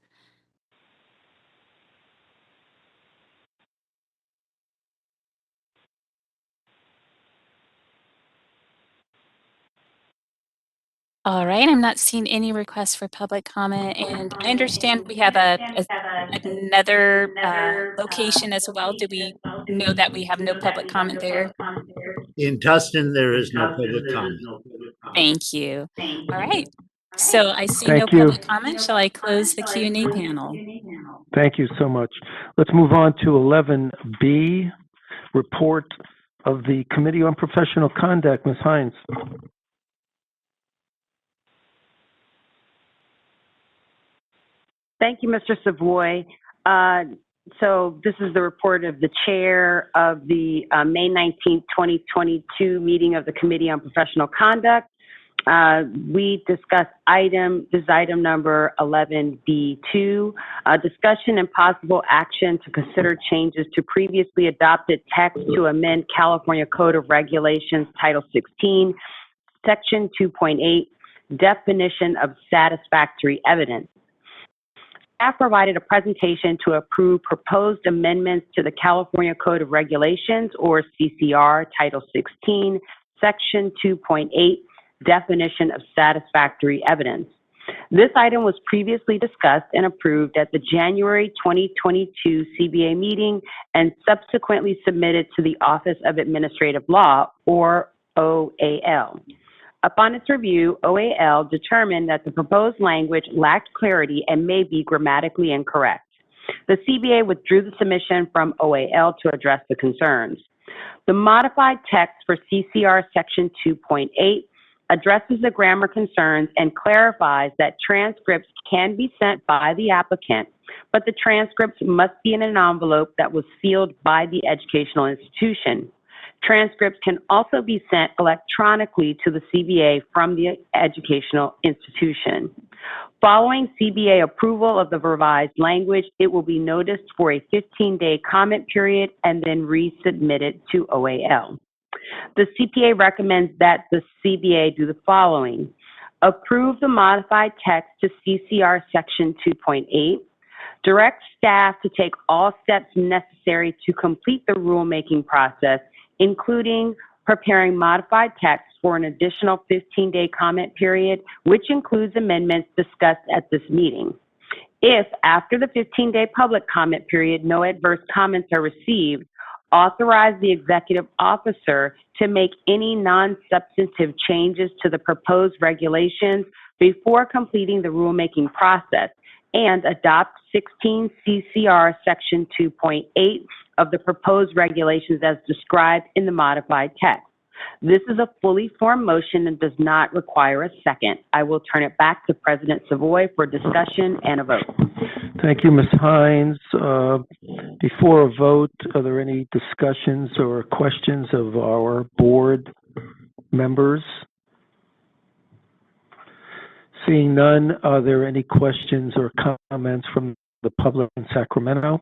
All right, I'm not seeing any requests for public comment, and I understand we have another location as well. Do we know that we have no public comment there? In Tustin, there is no public comment. Thank you. All right, so I see Thank no you. public comment. Shall I close the Q&A panel? Thank you so much. Let's move on to 11B, report of the Committee on Professional Conduct. Ms. Hines. Thank you, Mr. Savoy. So this is the report of the chair of the May 19th, 2022 meeting of the Committee on Professional Conduct. We discussed item number 11B2, discussion and possible action to consider changes to previously adopted text to amend California Code of Regulations, Title 16, Section 2.8, definition of satisfactory evidence. Staff provided a presentation to approve proposed amendments to the California Code of Regulations, or CCR, Title 16, Section 2.8, definition of satisfactory evidence. This item was previously discussed and approved at the January 2022 CBA meeting and subsequently submitted to the Office of Administrative Law, or OAL. Upon its review, OAL determined that the proposed language lacked clarity and may be grammatically incorrect. The CBA withdrew the submission from OAL to address the concerns. The modified text for CCR Section 2.8 addresses the grammar concerns and clarifies that transcripts can be sent by the applicant, but the transcripts must be in an envelope that was sealed by the educational institution. Transcripts can also be sent electronically to the CBA from the educational institution. Following CBA approval of the revised language, it will be noticed for a 15-day comment period and then resubmitted to OAL. The CPA recommends that the CBA do the following: approve the modified text to CCR Section 2.8, direct staff to take all steps necessary to complete the rulemaking process, including preparing modified text for an additional 15-day comment period, which includes amendments discussed at this meeting. If, after the 15-day public comment period, no adverse comments are received, authorize the executive officer to make any non-substantive changes to the proposed regulations before completing the rulemaking process, and adopt 16 CCR Section 2.8 of the proposed regulations as described in the modified text. This is a fully formed motion and does not require a second. I will turn it back to President Savoy for discussion and a vote. Thank you, Ms. Hines. Before a vote, are there any discussions or questions of our board members? Seeing none, are there any questions or comments from the public in Sacramento?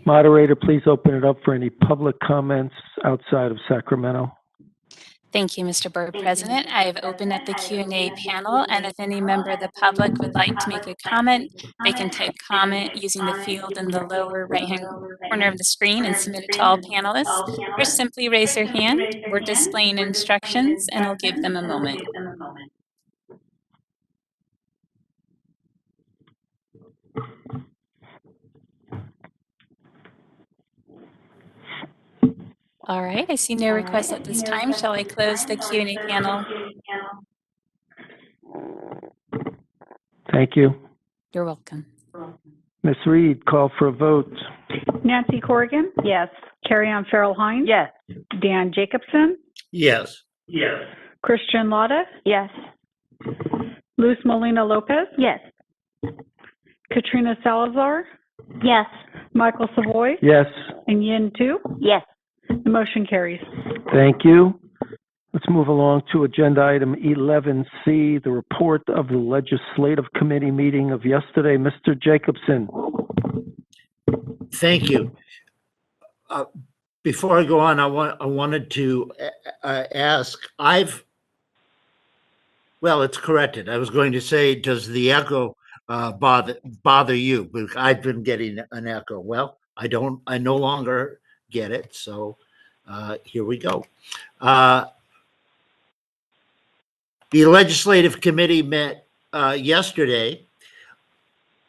Moderator, please open it up for any public comments outside of Sacramento. Thank you, Mr. Board President. I have opened up the Q&A panel, and if any member of the public would like to make a comment, they can type comment using the field in the lower right-hand corner of the screen and submit it to all panelists, or simply raise their hand. We're displaying instructions, and I'll give them a moment. All right, I see no requests at this time. Shall I close the Q&A panel? Thank you. You're welcome. Ms. Reed, call for a vote. Nancy Corrigan? Yes. Carrie Ann Farrell Hines? Yes. Dan Jacobson? Yes. Christian Lauda? Yes. Luz Molina Lopez? Yes. Katrina Salazar? Yes. Michael Savoy? Yes. And Yin Tu? Yes. The motion carries. Thank you. Let's move along to agenda item 11C, the report of the Legislative Committee meeting of yesterday. Mr. Jacobson. Thank you. Before I go on, I wanted to ask, well, it's corrected. I was going to say, does the echo bother you? Because I've been getting an echo. Well, I no longer get it. So here we go. The Legislative Committee met yesterday.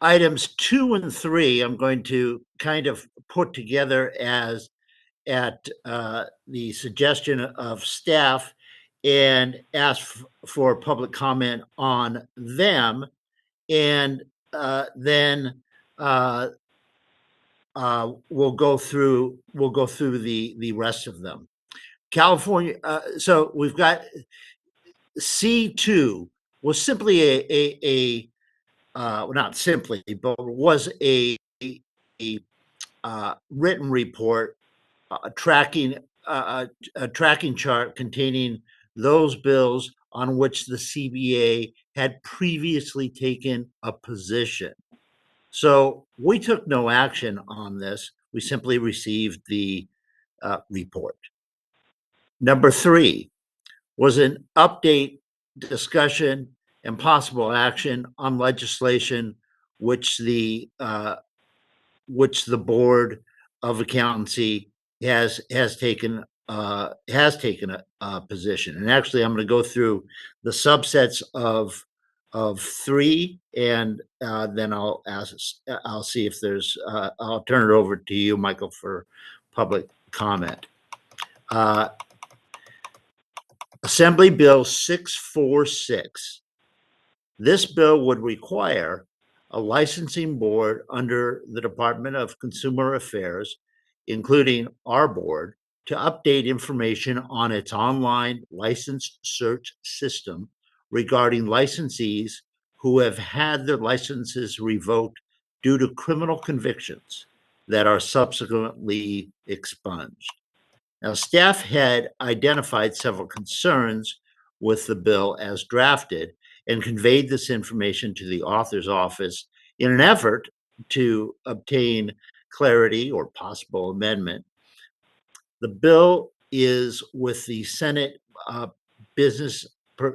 Items 2 and 3, I'm going to kind of put together at the suggestion of staff and ask for public comment on them, and then we'll go through the rest of them. California. So we've got C2 was simply well, not simply, but was a written report, a tracking chart containing those bills on which the CBA had previously taken a position. So we took no action on this. We simply received the report. Number 3 was an update, discussion, and possible action on legislation which the Board of Accountancy has taken a position. And actually, I'm going to go through the subsets of 3, and then I'll see if there's. I'll turn it over to you, Michael, for public comment. Assembly Bill 646. This bill would require a licensing board under the Department of Consumer Affairs, including our board, to update information on its online license search system regarding licensees who have had their licenses revoked due to criminal convictions that are subsequently expunged. Now, staff had identified several concerns with the bill as drafted and conveyed this information to the author's office in an effort to obtain clarity or possible amendment. The bill is with the Senate Business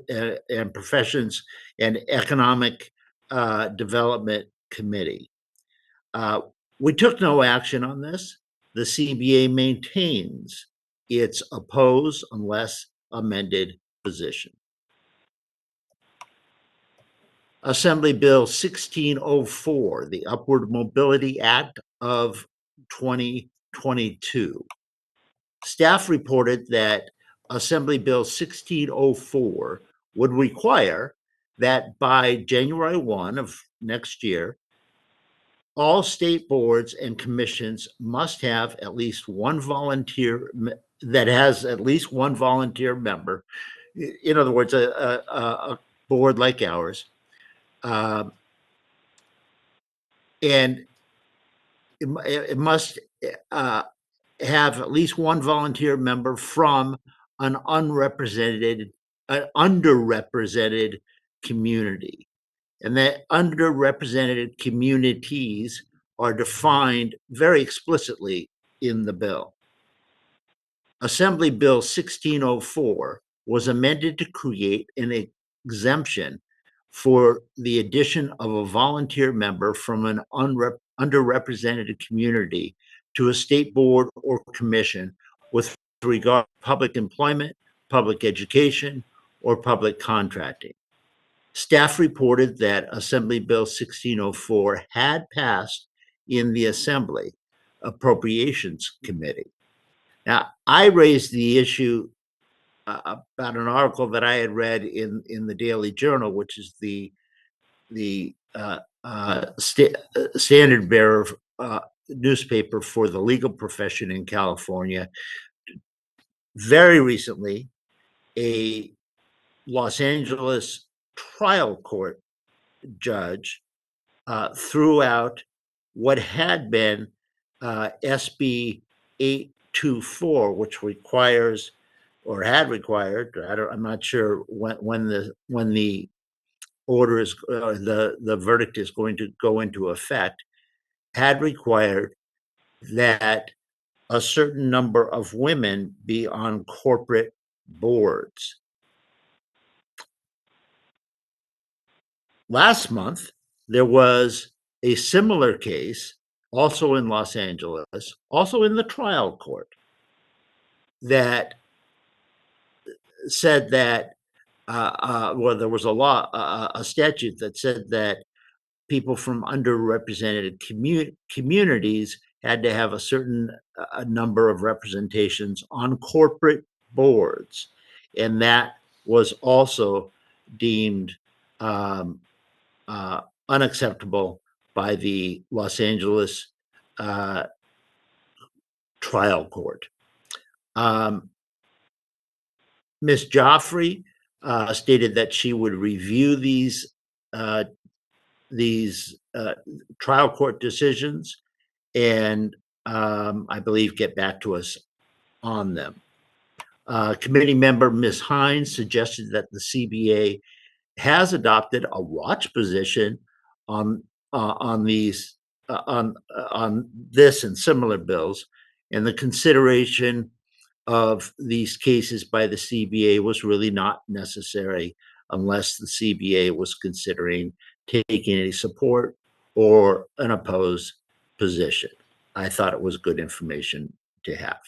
and Professions and Economic Development Committee. We took no action on this. The CBA maintains its oppose unless amended position. Assembly Bill 1604, the Upward Mobility Act of 2022. Staff reported that Assembly Bill 1604 would require that by January 1 of next year, all state boards and commissions must have at least one volunteer that has at least one volunteer member. In other words, a board like ours. And it must have at least one volunteer member from an underrepresented community. And that underrepresented communities are defined very explicitly in the bill. Assembly Bill 1604 was amended to create an exemption for the addition of a volunteer member from an underrepresented community to a state board or commission with regard to public employment, public education, or public contracting. Staff reported that Assembly Bill 1604 had passed in the Assembly Appropriations Committee. Now, I raised the issue about an article that I had read in the Daily Journal, which is the standard bearer newspaper for the legal profession in California. Very recently, a Los Angeles trial court judge threw out what had been SB 824, which requires or had required, I'm not sure when the order is, the verdict is going to go into effect, had required that a certain number of women be on corporate boards. Last month, there was a similar case, also in Los Angeles, also in the trial court, that said that, well, there was a statute that said that people from underrepresented communities had to have a certain number of representations on corporate boards, and that was also deemed unacceptable by the Los Angeles trial court. Ms. Joffrey stated that she would review these trial court decisions and I believe get back to us on them. Committee member Ms. Hines suggested that the CBA has adopted a watch position on this and similar bills, and the consideration of these cases by the CBA was really not necessary unless the CBA was considering taking a support or an opposed position. I thought it was good information to have.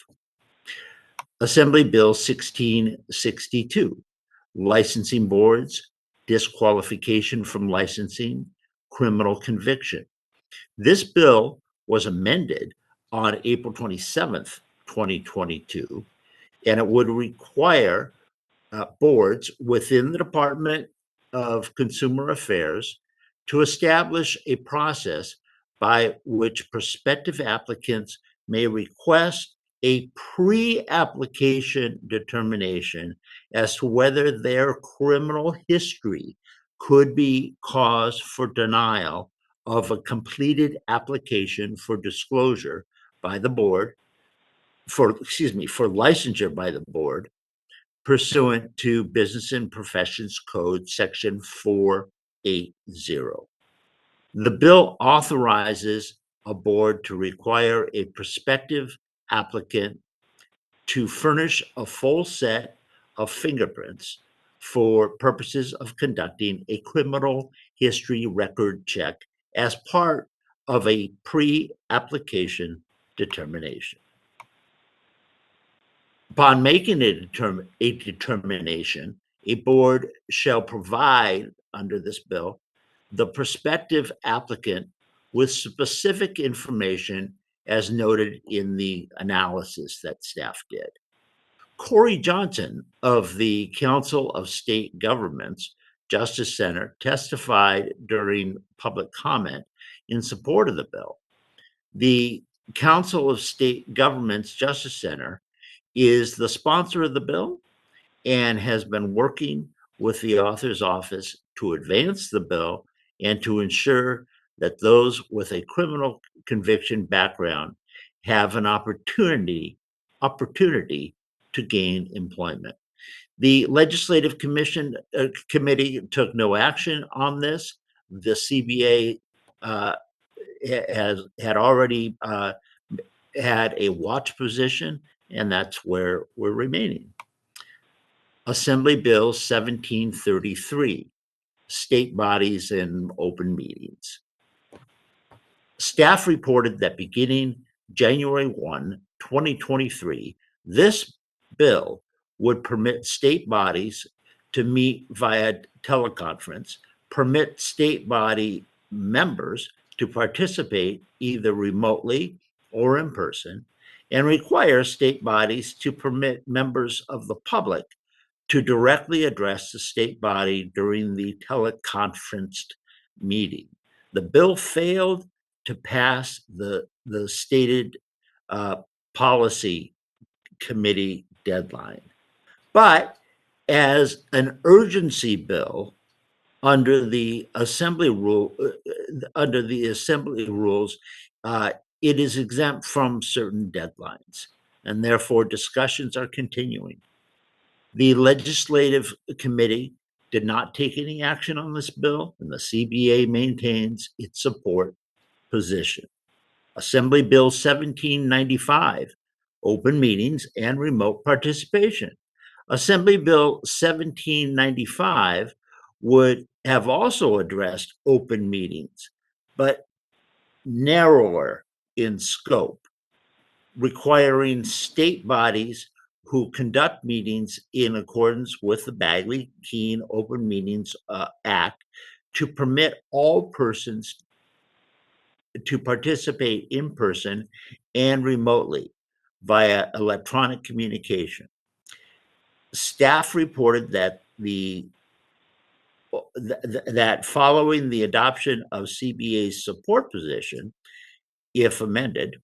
Assembly Bill 1662, licensing boards, disqualification from licensing, criminal conviction. This bill was amended on April 27th, 2022, and it would require boards within the Department of Consumer Affairs to establish a process by which prospective applicants may request a pre-application determination as to whether their criminal history could be cause for denial of a completed application for disclosure by the board, for licensure by the board, pursuant to Business and Professions Code Section 480. The bill authorizes a board to require a prospective applicant to furnish a full set of fingerprints for purposes of conducting a criminal history record check as part of a pre-application determination. Upon making a determination, a board shall provide, under this bill, the prospective applicant with specific information as noted in the analysis that staff did. Corey Johnson of the Council of State Governments Justice Center testified during public comment in support of the bill. The Council of State Governments Justice Center is the sponsor of the bill and has been working with the author's office to advance the bill and to ensure that those with a criminal conviction background have an opportunity to gain employment. The Legislative Committee took no action on this. The CBA had already had a watch position, and that's where we're remaining. Assembly Bill 1733, state bodies and open meetings. Staff reported that beginning January 1, 2023, this bill would permit state bodies to meet via teleconference, permit state body members to participate either remotely or in person, and require state bodies to permit members of the public to directly address the state body during the teleconferenced meeting. The bill failed to pass the stated policy committee deadline. But as an urgency bill under the assembly rules, it is exempt from certain deadlines, and therefore discussions are continuing. The legislative committee did not take any action on this bill, and the CBA maintains its support position. Assembly Bill 1795, open meetings and remote participation. Assembly Bill 1795 would have also addressed open meetings, but narrower in scope, requiring state bodies who conduct meetings in accordance with the Bagley-Keene Open Meetings Act to permit all persons to participate in person and remotely via electronic communication. Staff reported that that following the adoption of CBA's support position, if amended,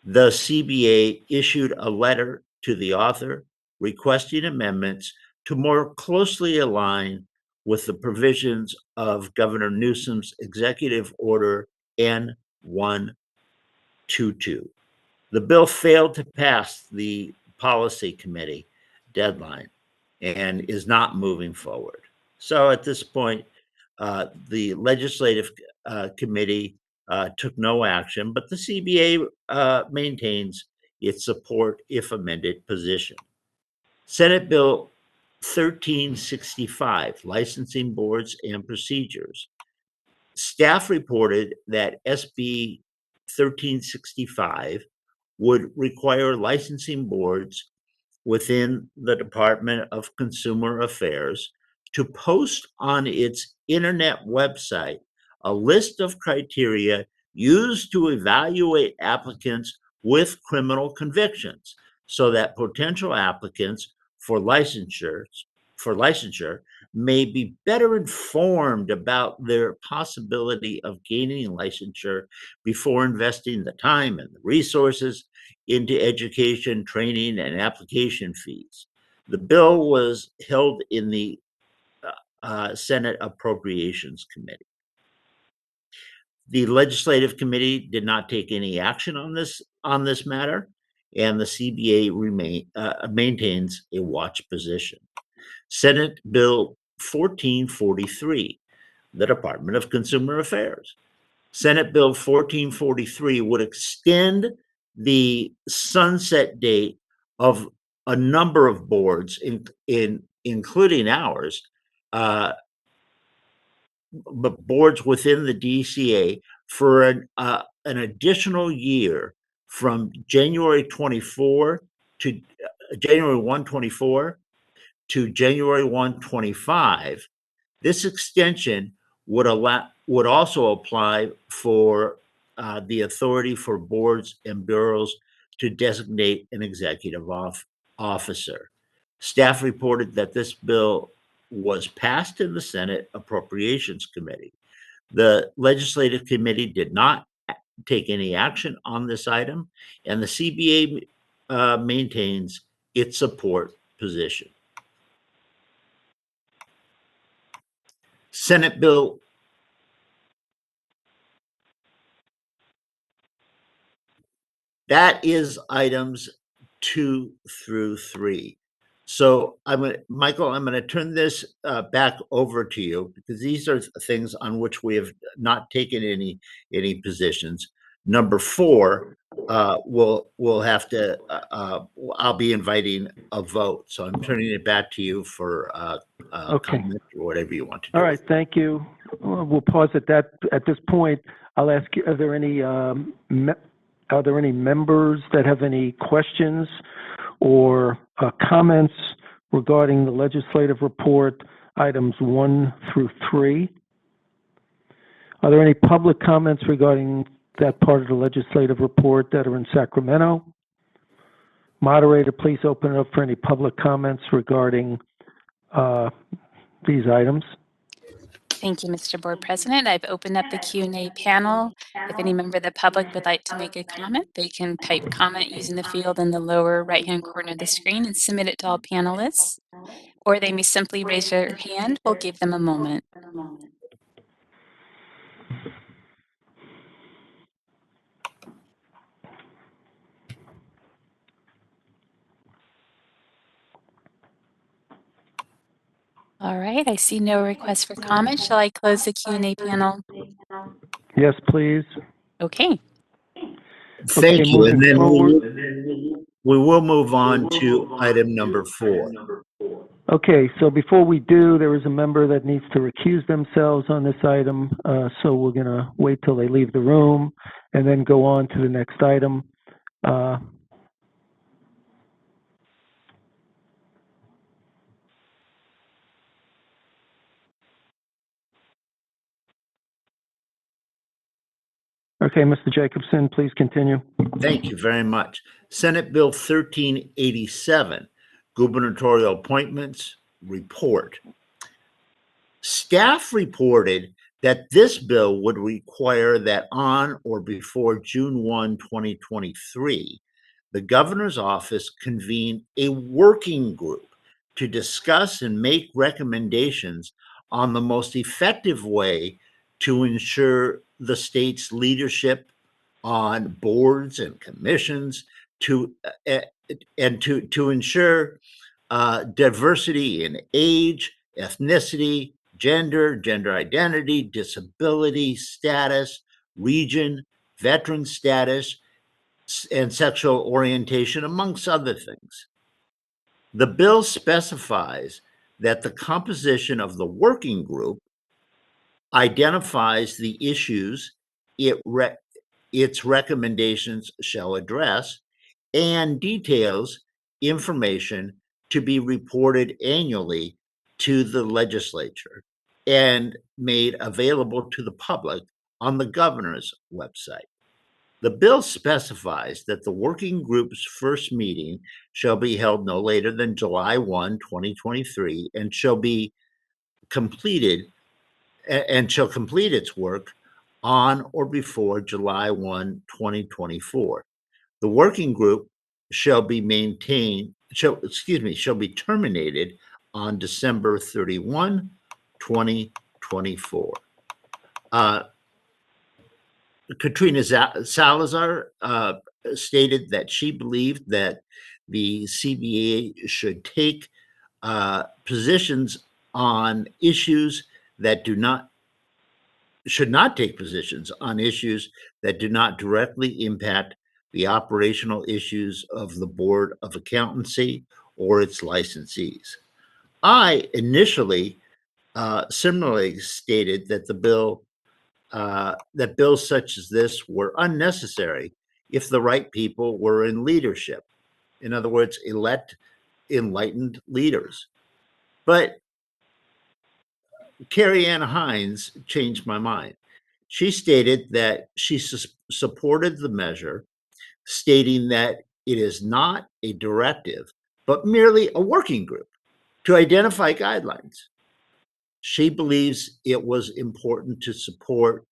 the CBA issued a letter to the author requesting amendments to more closely align with the provisions of Governor Newsom's Executive Order N-122. The bill failed to pass the policy committee deadline and is not moving forward. So at this point, the legislative committee took no action, but the CBA maintains its support if amended position. Senate Bill 1365, licensing boards and procedures. Staff reported that SB 1365 would require licensing boards within the Department of Consumer Affairs to post on its internet website a list of criteria used to evaluate applicants with criminal convictions so that potential applicants for licensure may be better informed about their possibility of gaining licensure before investing the time and the resources into education, training, and application fees. The bill was held in the Senate Appropriations Committee. The Legislative Committee did not take any action on this matter, and the CBA maintains a watch position. Senate Bill 1443, the Department of Consumer Affairs. Senate Bill 1443 would extend the sunset date of a number of boards, including ours, but boards within the DCA for an additional year from January 24 to January 1, 24 to January 1, 25. This extension would also apply for the authority for boards and bureaus to designate an executive officer. Staff reported that this bill was passed in the Senate Appropriations Committee. The Legislative Committee did not take any action on this item, and the CBA maintains its support position. Senate Bill that is items 2 through 3. So Michael, I'm going to turn this back over to you because these are things on which we have not taken any positions. Number 4, we'll have to. I'll be inviting a vote, so I'm turning it back to you for Okay. comment or whatever you want to do. All right, thank you. We'll pause at this point. I'll ask you, are there any members that have any questions or comments regarding the legislative report, items 1 through 3? Are there any public comments regarding that part of the legislative report that are in Sacramento? Moderator, please open it up for any public comments regarding these items. Thank you, Mr. Board President. I've opened up the Q&A panel. If any member of the public would like to make a comment, they can type comment using the field in the lower right-hand corner of the screen and submit it to all panelists, or they may simply raise their hand. We'll give them a moment. All right, I see no requests for comment. Shall I close the Q&A panel? Yes, please. Okay. Thank you. And then forward. we will move on to item number 4. Okay, so before we do, there is a member that needs to recuse themselves on this item, so we're going to wait till they leave the room and then go on to the next item. Okay, Mr. Jacobson, please continue. Thank you very much. Senate Bill 1387, Gubernatorial Appointments Report. Staff reported that this bill would require that on or before June 1, 2023, the governor's office convene a working group to discuss and make recommendations on the most effective way to ensure the state's leadership on boards and commissions to ensure diversity in age, ethnicity, gender identity, disability status, region, veteran status, and sexual orientation, amongst other things. The bill specifies that the composition of the working group identifies the issues its recommendations shall address and details information to be reported annually to the legislature and made available to the public on the governor's website. The bill specifies that the working group's first meeting shall be held no later than July 1, 2023, and shall complete its work on or before July 1, 2024. The working group shall be terminated on December 31, 2024. Katrina Salazar stated that she believed that the CBA should take positions on issues that should not take positions on issues that do not directly impact the operational issues of the Board of Accountancy or its licensees. I initially similarly stated that that bills such as this were unnecessary if the right people were in leadership. In other words, elect enlightened leaders. But Carrie Ann Hines changed my mind. She stated that she supported the measure, stating that it is not a directive, but merely a working group to identify guidelines. She believes it was important to support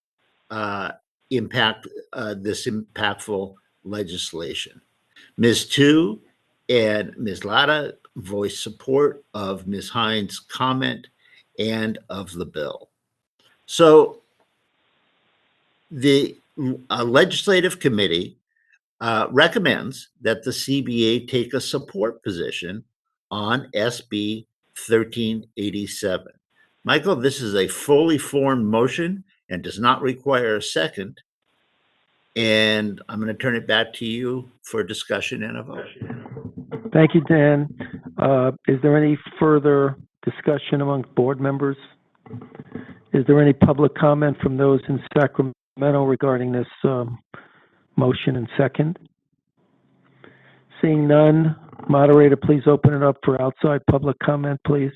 this impactful legislation. Ms. Tu and Ms. Latta voiced support of Ms. Hines' comment and of the bill. So the legislative committee recommends that the CBA take a support position on SB 1387. Michael, this is a fully formed motion and does not require a second. And I'm going to turn it back to you for discussion and a vote. Thank you, Dan. Is there any further discussion among board members? Is there any public comment from those in Sacramento regarding this motion and second? Seeing none, moderator, please open it up for outside public comment, please.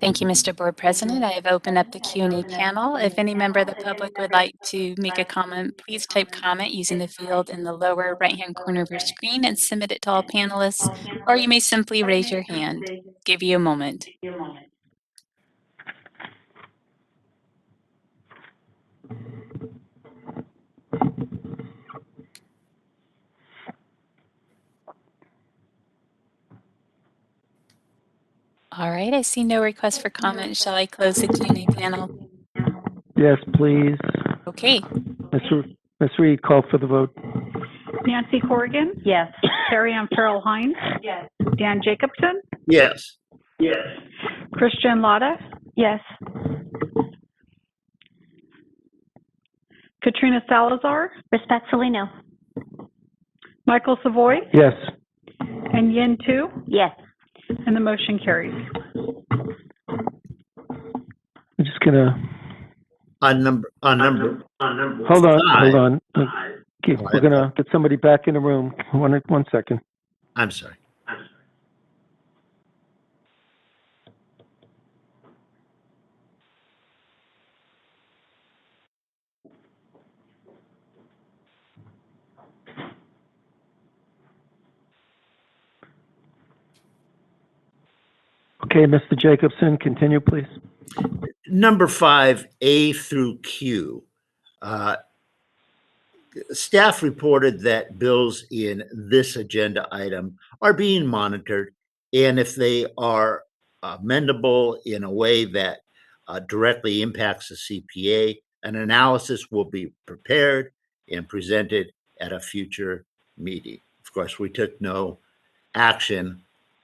Thank you, Mr. Board President. I have opened up the Q&A panel. If any member of the public would like to make a comment, please type comment using the field in the lower right-hand corner of your screen and submit it to all panelists, or you may simply raise your hand. Give you a moment. All right, I see no request for comment. Shall I close the Q&A panel? Yes, please. Okay. Ms. Reed, call for the vote. Nancy Corrigan? Yes. Carrie Ann Farrell Hines? Yes. Dan Jacobson? Yes. Christian Lotta? Yes. Katrina Salazar? Respectfully, no. Michael Savoy? Yes. And Yin Tu? Yes. And the motion carries. I'm just gonna, On number. hold on. Okay, we're gonna get somebody back in the room. One second. I'm sorry. Okay, Mr. Jacobson, continue, please. Number 5, A through Q. Staff reported that bills in this agenda item are being monitored, and if they are amendable in a way that directly impacts the CPA, an analysis will be prepared and presented at a future meeting. Of course, we took no action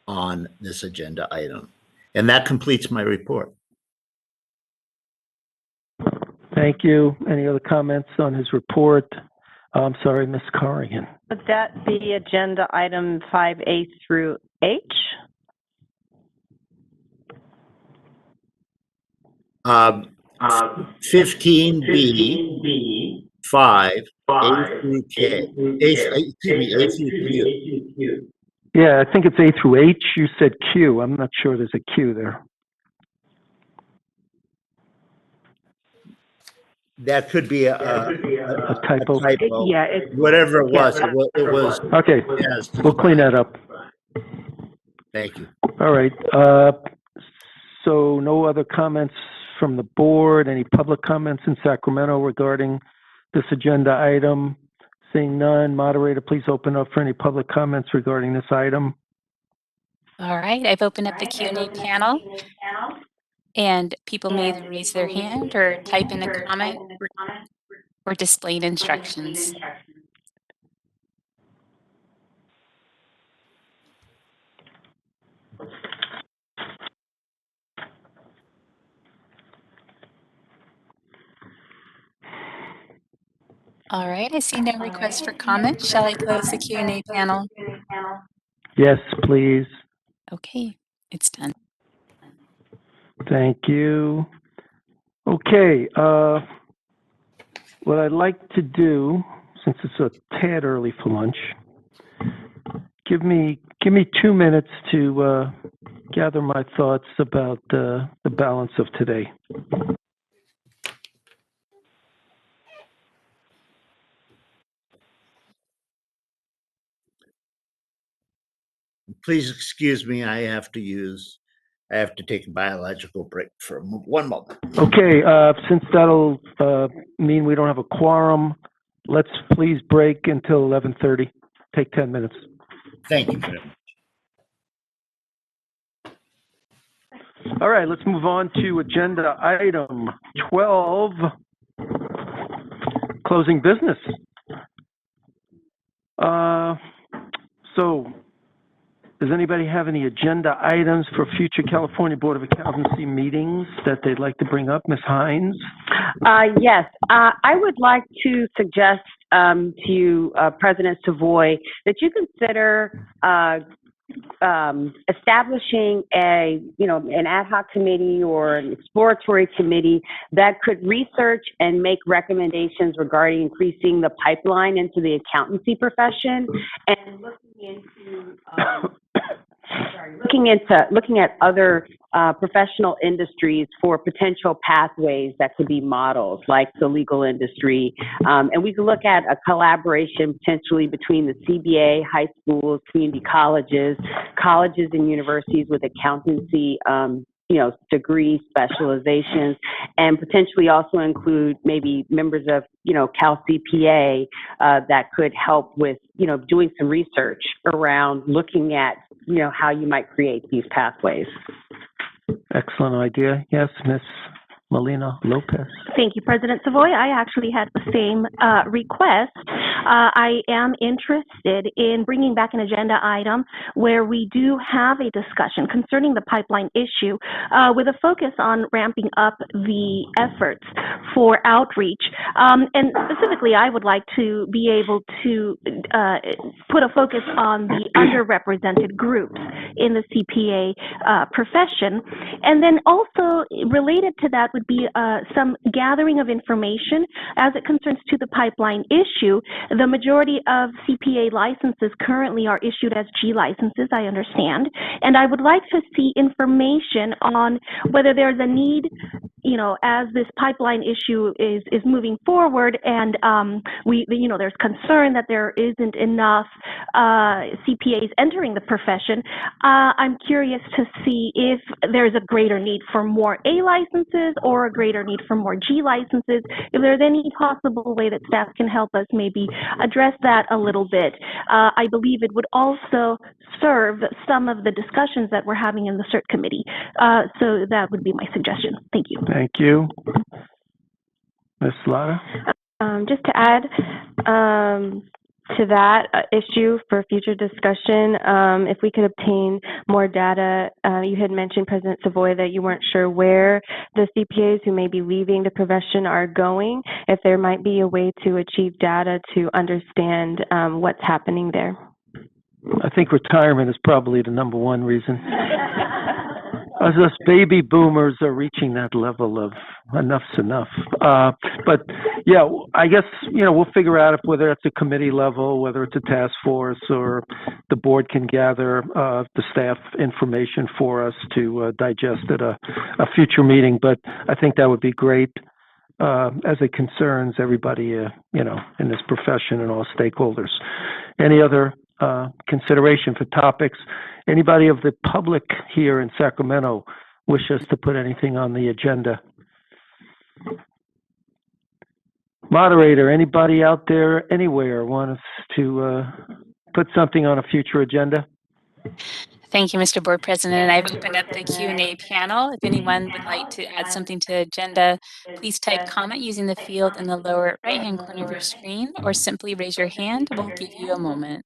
on this agenda item. And that completes my report. Thank you. Any other comments on his report? I'm sorry, Ms. Corrigan. Would that be agenda item 5A through H? 15B, 5, A through K. A through Q. Yeah, I think it's A through H. You said Q. I'm not sure there's a Q there. That could be a typo. Yeah, whatever it was. It was. Okay, Yes. we'll clean that up. Thank you. All right. So no other comments from the board? Any public comments in Sacramento regarding this agenda item? Seeing none, moderator, please open up for any public comments regarding this item. All right, I've opened up the Q&A panel, and people may either raise their hand or type in a comment or display instructions. All right, I see no requests for comment. Shall I close the Q&A panel? Yes, please. Okay, it's done. Thank you. Okay, what I'd like to do, since it's a tad early for lunch, give me 2 minutes to gather my thoughts about the balance of today. Please excuse me. I have to take a biological break for 1 moment. Okay, since that'll mean we don't have a quorum, let's please break until 11:30. Take 10 minutes. Thank you very much. All right, let's move on to agenda item 12, closing business. So, does anybody have any agenda items for future California Board of Accountancy meetings that they'd like to bring up? Ms. Hines? Yes, I would like to suggest to you, President Savoy, that you consider establishing an ad hoc committee or an exploratory committee that could research and make recommendations regarding increasing the pipeline into the accountancy profession and looking at other professional industries for potential pathways that could be models, like the legal industry. And we could look at a collaboration potentially between the CBA, high schools, community colleges, colleges and universities with accountancy degree specializations, and potentially also include maybe members of, Cal CPA that could help with, doing some research around looking at, how you might create these pathways. Excellent idea. Yes, Ms. Molina Lopez. Thank you, President Savoy. I actually had the same request. I am interested in bringing back an agenda item where we do have a discussion concerning the pipeline issue with a focus on ramping up the efforts for outreach. And specifically, I would like to be able to put a focus on the underrepresented groups in the CPA profession. And then also related to that would be some gathering of information as it concerns to the pipeline issue. The majority of CPA licenses currently are issued as G licenses, I understand. And I would like to see information on whether there's a need, as this pipeline issue is moving forward, and there's concern that there isn't enough CPAs entering the profession. I'm curious to see if there's a greater need for more A licenses or a greater need for more G licenses. If there's any possible way that staff can help us maybe address that a little bit. I believe it would also serve some of the discussions that we're having in the CERT committee. So that would be my suggestion. Thank you. Thank you. Ms. Lara? Just to add to that issue for future discussion, if we could obtain more data. You had mentioned, President Savoy, that you weren't sure where the CPAs who may be leaving the profession are going, if there might be a way to achieve data to understand what's happening there. I think retirement is probably the number one reason. As us baby boomers are reaching that level of enough's enough. But yeah, I guess, we'll figure out whether it's a committee level, whether it's a task force, or the board can gather the staff information for us to digest at a future meeting. But I think that would be great as it concerns everybody, in this profession and all stakeholders. Any other consideration for topics? Anybody of the public here in Sacramento wish us to put anything on the agenda? Moderator, anybody out there anywhere want us to put something on a future agenda? Thank you, Mr. Board President. I've opened up the Q&A panel. If anyone would like to add something to the agenda, please type comment using the field in the lower right-hand corner of your screen, or simply raise your hand. We'll give you a moment.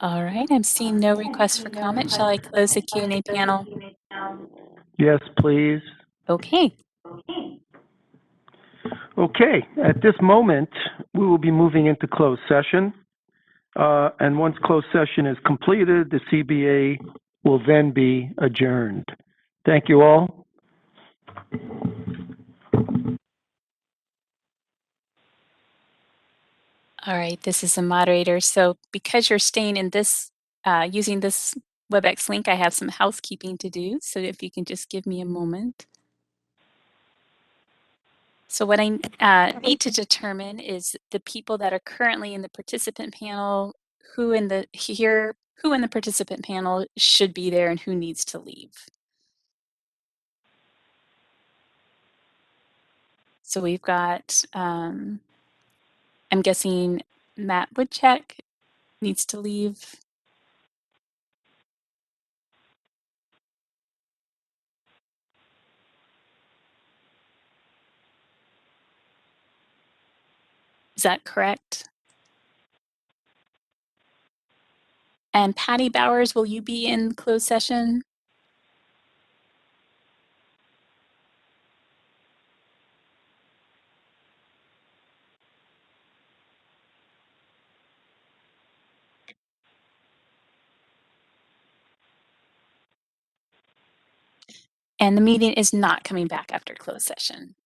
All right, I'm seeing no requests for comment. Shall I close the Q&A panel? Yes, please. Okay. Okay, at this moment, we will be moving into closed session. And once closed session is completed, the CBA will then be adjourned. Thank you all. All right, this is the moderator. So because you're staying in this, using this WebEx link, I have some housekeeping to do. So if you can just give me a moment. So what I need to determine is the people that are currently in the participant panel, who in the participant panel should be there and who needs to leave. So we've got, I'm guessing Matt Woodcheck needs to leave. Is that correct? And Patty Bowers, will you be in closed session? And the meeting is not coming back after closed session.